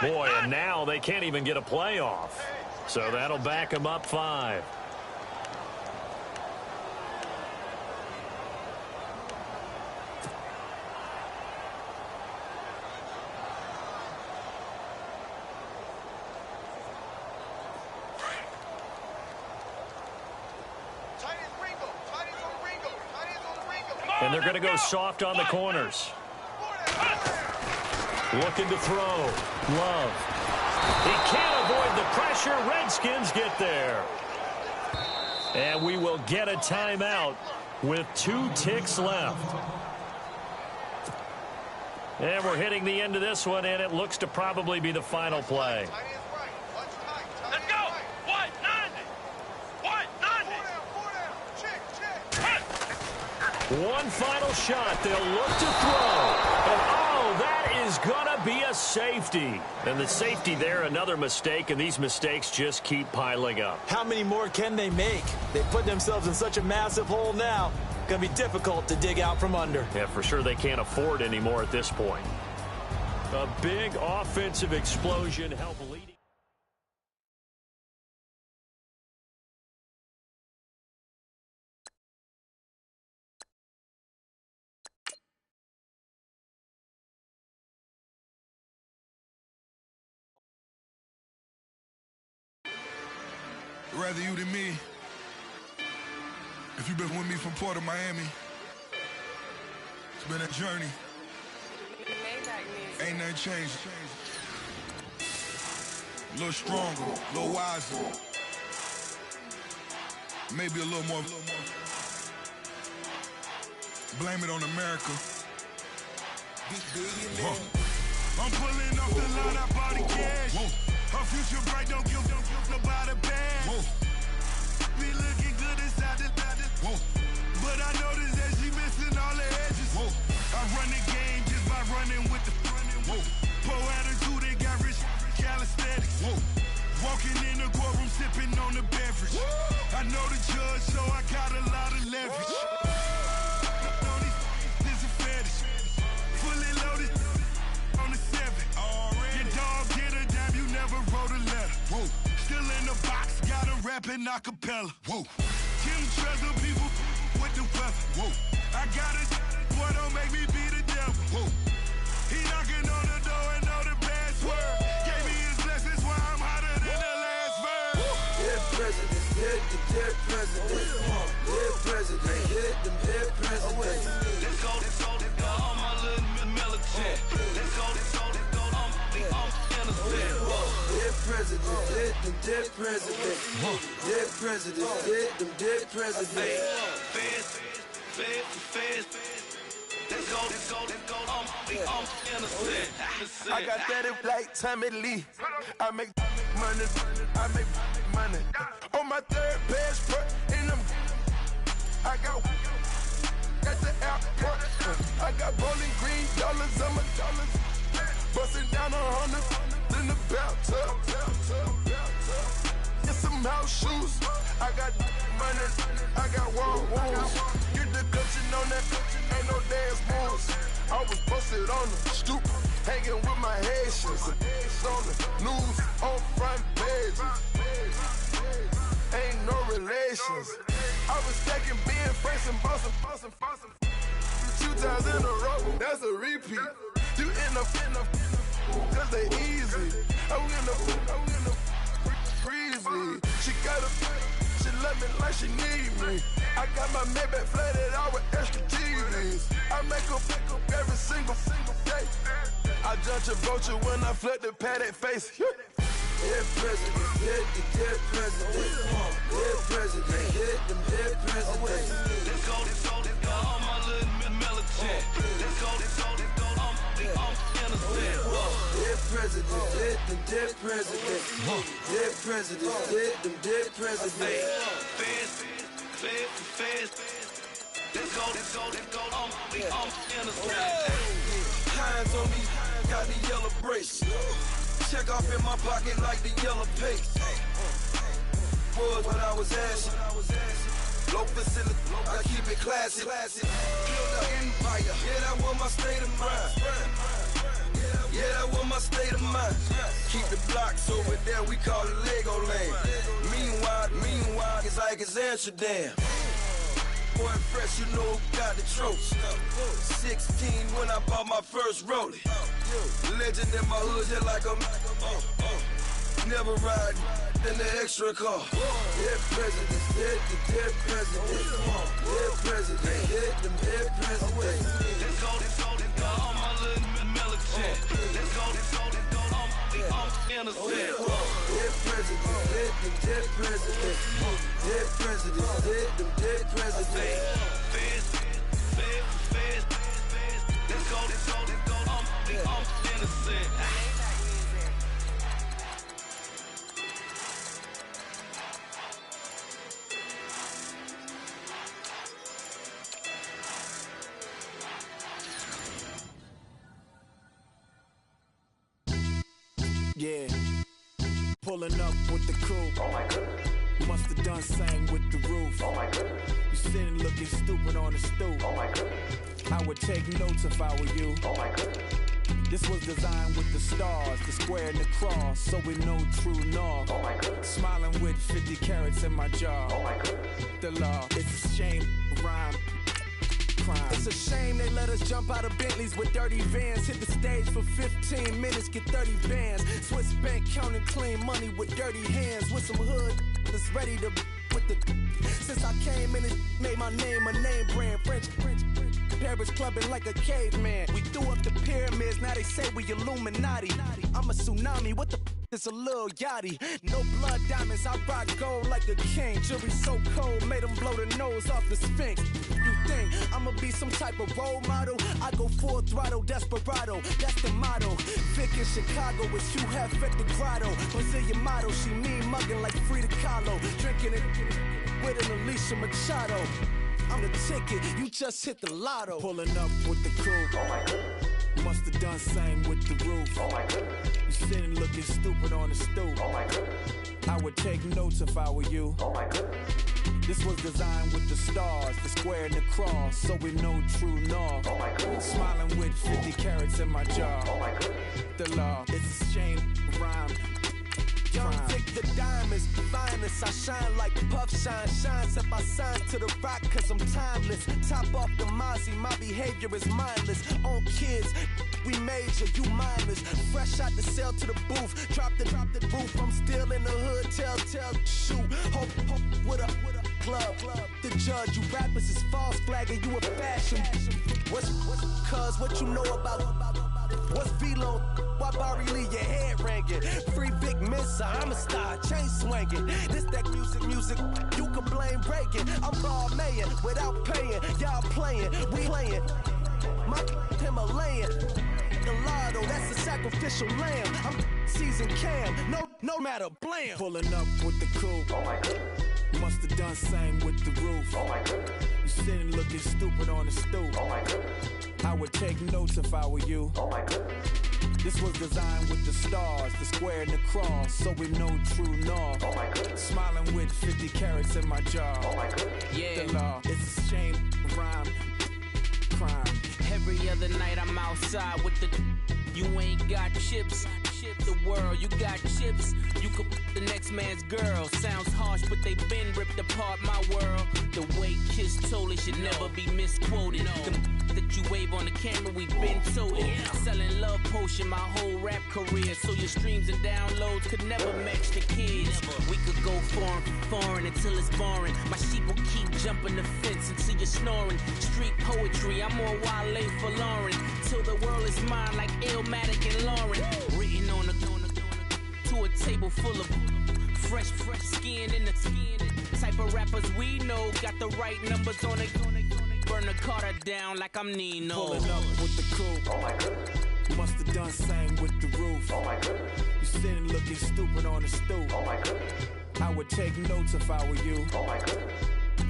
Boy, and now they can't even get a playoff. So that'll back them up 5. And they're going to go soft on the corners. Looking to throw. Love. He can't avoid the pressure. Redskins get there. And we will get a timeout with 2 ticks left. And we're hitting the end of this one, and it looks to probably be the final play. Let's go. 190. 190. One final shot. They'll look to throw. And, oh, that is going to be a safety. And the safety there, another mistake, and these mistakes just keep piling up. How many more can they make? They put themselves in such a massive hole now. Going to be difficult to dig out from under. Yeah, for sure they can't afford anymore at this point. A big offensive explosion helped lead. Rather you than me. If you've been with me from Port of Miami, it's been a journey. Ain't nothing changed. A little stronger, a little wiser. Maybe a little more. Blame it on America. I'm pulling off the line, I bought the cash. Her future bright, don't give nobody bad. Be looking good inside the but I noticed that she missing all the edges. I run the game just by running with the poor attitude, they got rich calisthenics. Walking in the courtroom, sipping on the beverage. I know the judge, so I got a lot of leverage. This is a fetish. Fully loaded on the 7. Your dog get a dime, you never wrote a letter. Still in the box, got a rapping acapella. Kim Treasure, people with the weather. I got it, boy, don't make me be the devil. He knocking on the door and know the password. Gave me his blessings while I'm hotter than the last verse. Dead presidents, dead presidents. Dead presidents, hit them dead presidents. Let's go, all my little militant. Let's go, I'm innocent. Dead presidents, hit them dead presidents. Dead presidents, hit them dead presidents. Feds. Let's go, I'm innocent. I got that in like Tommy Lee. I make money. On my third passport, and I got the airport. I got bowling green dollars on my dollars. Busting down 100 in the bathtub. Get some house shoes. I got money. I got wounds. Get the coaching on that. Ain't no dance moves. I was posted on the stoop, hanging with my Haitians. On the news, on front pages. Ain't no relations. I was stacking being fresh and bustin'. 2 times in a row, that's a repeat. You end up, cause they easy. I'm in the breezy. She love me like she need me. I got my Maybach flooded out with extra TVs. I make up every single day. I judge a vulture when I flip the paddock face. Dead presidents, dead presidents. Dead presidents, hit them dead presidents. Let's go, all my little militant. Let's go, I'm innocent. Dead presidents, hit them dead presidents. Dead presidents, hit them dead presidents. Feds. Let's go, I'm innocent. Hands on me, got the yellow brace. Check off in my pocket like the yellow paste. Was when I was ashy. Low facility, I keep it classy. Build an empire, yeah, that was my state of mind. Yeah, that was my state of mind. Keep the blocks over there, we call it Lego Land. Meanwhile, it's like it's Amsterdam. Boy, fresh, you know who got the tropes. 16 when I bought my first rollie. Legend in my hood, just like a never ride in the extra car. Dead presidents, dead presidents. Dead presidents, dead presidents. Let's go, all my little military. Let's go, I'm innocent. Dead presidents, dead presidents. Dead presidents, dead presidents. Feds. Let's go, I'm innocent. Yeah, pulling up with the coupe. Oh my goodness. Must have done same with the roof. Oh my goodness. You sitting looking stupid on the stoop. Oh my goodness. I would take notes if I were you. Oh my goodness. This was designed with the stars, the square and the cross, so we know true north. Oh my goodness. Smiling with 50 carats in my jaw. Oh my goodness. The law, it's a shame, rhyme. Crime. It's a shame they let us jump out of Bentleys with dirty vans. Hit the stage for 15 minutes, get 30 bands. Swiss bank counting clean money with dirty hands. With some hood that's ready to with the. Since I came in, it made my name a name brand. French. Paris clubbing like a caveman. We threw up the pyramids, now they say we Illuminati. I'm a tsunami, what the it's a little yachty. No blood diamonds, I rock gold like a king. Jury so cold, made them blow the nose off the Sphinx. You think I'ma be some type of role model? I go full throttle, desperado, that's the motto. Vic in Chicago, it's you have at the grotto. Brazilian model, she mean mugging like Frida Kahlo. Drinking it with an Alicia Machado. I'm the ticket, you just hit the lotto. Pulling up with the coupe. Oh my goodness. Must have done same with the roof. Oh my goodness. You sitting looking stupid on the stoop. Oh my goodness. I would take notes if I were you. Oh my goodness. This was designed with the stars, the square and the cross, so we know true north. Oh my goodness. Smiling with 50 carats in my jaw. Oh my goodness. The law, it's a shame, rhyme. Young Vic the diamonds, the finest. I shine like Puff shines if I sign to the rock cause I'm timeless. Top off the Mozzie, my behavior is mindless. On kids, we major, you mindless. Fresh out the cell to the booth, drop the roof. I'm still in the hood, tell, shoot. Hope with a club. The judge, you rappers is false flagging, you a fashion. What's cuz, what you know about? What's V-Lo? Why Barry Lee, your head ringing? Free Big Missa, I'm a star, chain swinging. This that music, you can blame Reagan. I'm Balmain without paying, y'all playing, we playing. My Himalayan, Gallardo, that's a sacrificial lamb. I'm seasoned Cam, no matter, blam. Pulling up with the coupe. Oh my goodness. Must have done same with the roof. Oh my goodness. You sitting looking stupid on the stoop. Oh my goodness. I would take notes if I were you. Oh my goodness. This was designed with the stars, the square and the cross, so we know true north. Oh my goodness. Smiling with 50 carats in my jaw. Oh my goodness. Yeah. The law, it's a shame, rhyme, crime. Every other night I'm outside with the. You ain't got chips. The world, you got chips. You could the next man's girl. Sounds harsh, but they been ripped apart my world. The way Kiss told it should never be misquoted. The that you wave on the camera, we been toted. Selling love potion my whole rap career. So your streams and downloads could never match the kids. We could go foreign until it's boring. My sheep will keep jumping the fence until you're snoring. Street poetry, I'm more Wale for Lauren. Till the world is mine like Illmatic and Lauren. Written on a to a table full of fresh skin in the type of rappers we know. Got the right numbers on it. Burn the Carter down like I'm Nino. Pulling up with the coupe. Oh my goodness. Must have done same with the roof. Oh my goodness. You sitting looking stupid on the stoop. Oh my goodness. I would take notes if I were you. Oh my goodness.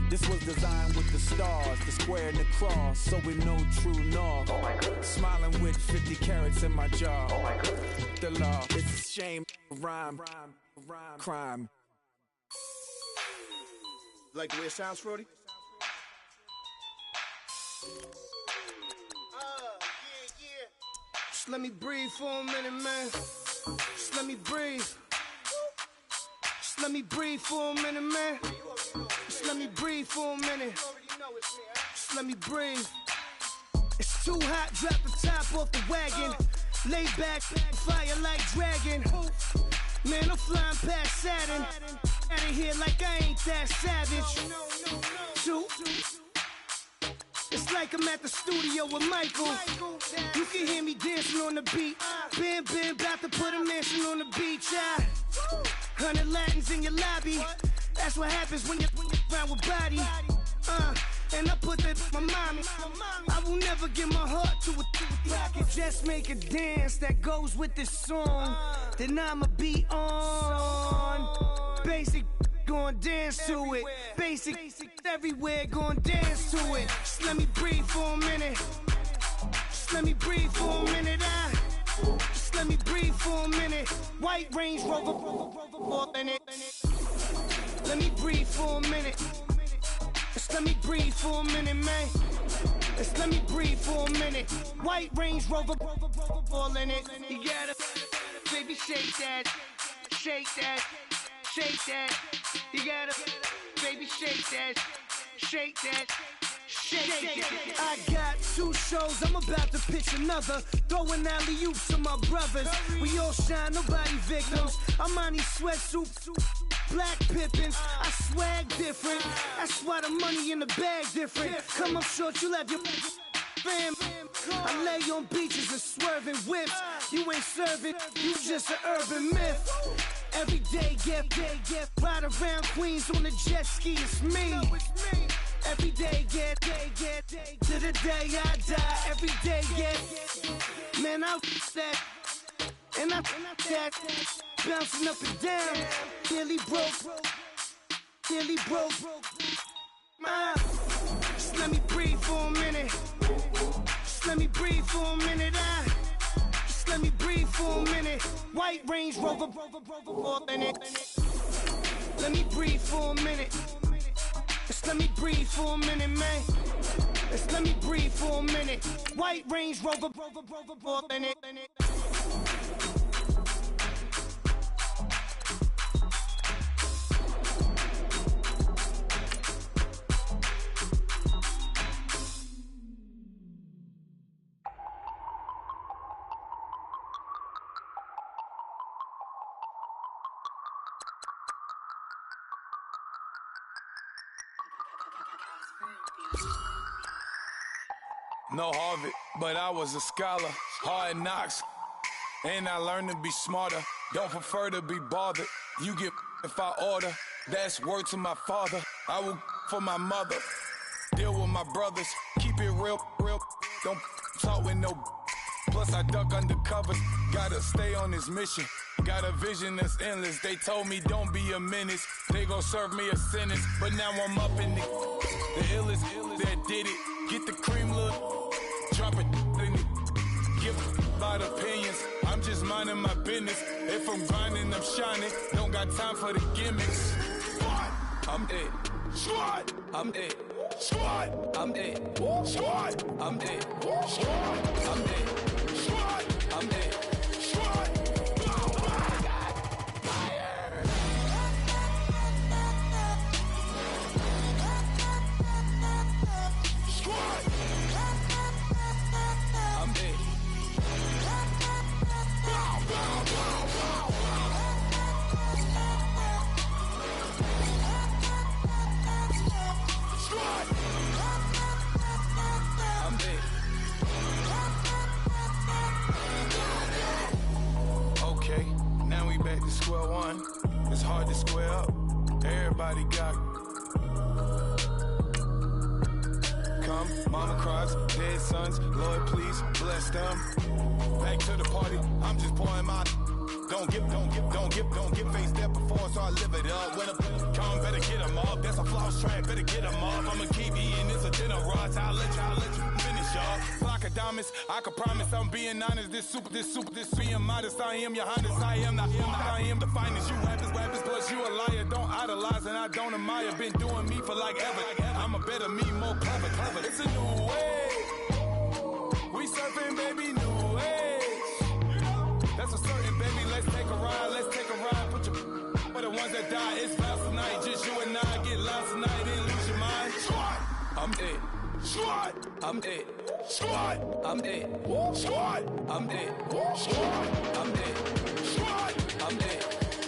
This was designed with the stars, the square and the cross, so we know true north. Oh my goodness. Smiling with 50 carats in my jaw. Oh my goodness. The law, it's a shame, rhyme, crime. Like the way it sounds, Frody? Just let me breathe for a minute, man. Just let me breathe. Just let me breathe for a minute, man. Just let me breathe for a minute. Just let me breathe. It's too hot, drop the top off the wagon. Lay back, fire like dragon. Man, I'm flying past Saturn. Out of here like I ain't that savage. Shoot. It's like I'm at the studio with Michael. You can hear me dancing on the beat. Bam, bam, about to put a mansion on the beach. 100 Latins in your lobby. That's what happens when you're around with body. And I put that in my mommy. I will never give my heart to a I can just make a dance that goes with this song. Then I'ma be on. Basic, gon' dance to it. Basic, everywhere, gon' dance to it. Just let me breathe for a minute. Just let me breathe for a minute. Just let me breathe for a minute. White Range Rover, all in it. Let me breathe for a minute. Just let me breathe for a minute, man. Just let me breathe for a minute. White Range Rover, all in it. You gotta, baby, shake that, shake that, shake that. You gotta, baby, shake that, shake that. Shake it. I got 2 shows, I'm about to pitch another. Throwing alley-oops to my brothers. We all shine, nobody victims. I'm on these sweatsuits, black Pippins. I swag different. That's why the money in the bag different. Come up short, you'll have your fam. I lay on beaches and swerving whips. You ain't serving, you just an urban myth. Every day, get ride around Queens on the jet ski, it's me. Every day, get to the day I die. Every day, get man, I that and I that bouncing up and down. Nearly broke. Just let me breathe for a minute. Just let me breathe for a minute. Just let me breathe for a minute. White Range Rover, all in it. Let me breathe for a minute. Just let me breathe for a minute, man. Just let me breathe for a minute. White Range Rover, all in it. No Harvard, but I was a scholar. Hard knocks, and I learned to be smarter. Don't prefer to be bothered. You get if I order. That's word to my father. I will for my mother. Deal with my brothers. Keep it real. Don't talk with no. Plus I duck under covers. Gotta stay on this mission. Got a vision that's endless. They told me don't be a menace. They gon' serve me a sentence. But now I'm up in the illest that did it. Get the cream look. Drop it in it. Give out opinions. I'm just minding my business. If I'm grinding, I'm shining. Don't got time for the gimmicks. I'm it. Squad. I'm it. Squad. I'm it. Squad. I'm it. Squad. I'm it. Squad. I'm it. Squad. Square one, it's hard to square up. Everybody got come, mama cries, dead sons. Lord, please bless them. Back to the party, I'm just pouring my. Don't get faced that before, so I live it up. When a come, better get them up. That's a floss track, better get them up. I'ma keep eating, it's a dinner rush. I'll let you finish up. Flock of diamonds, I can promise I'm being honest. This being modest. I am your highness, I am the finest. You rappers, plus you a liar. Don't idolize and I don't admire. Been doing me for like ever. I'm a better me, more clever. It's a new way. We surfing, baby, new age. That's a certain, baby. Let's take a ride. Put your for the ones that die. It's vows tonight. Just you and I get lost tonight. Didn't lose your mind. Squad. I'm it. Squad. I'm it. Squad. I'm it. Squad. I'm it. Squad. I'm it. Squad. I'm it.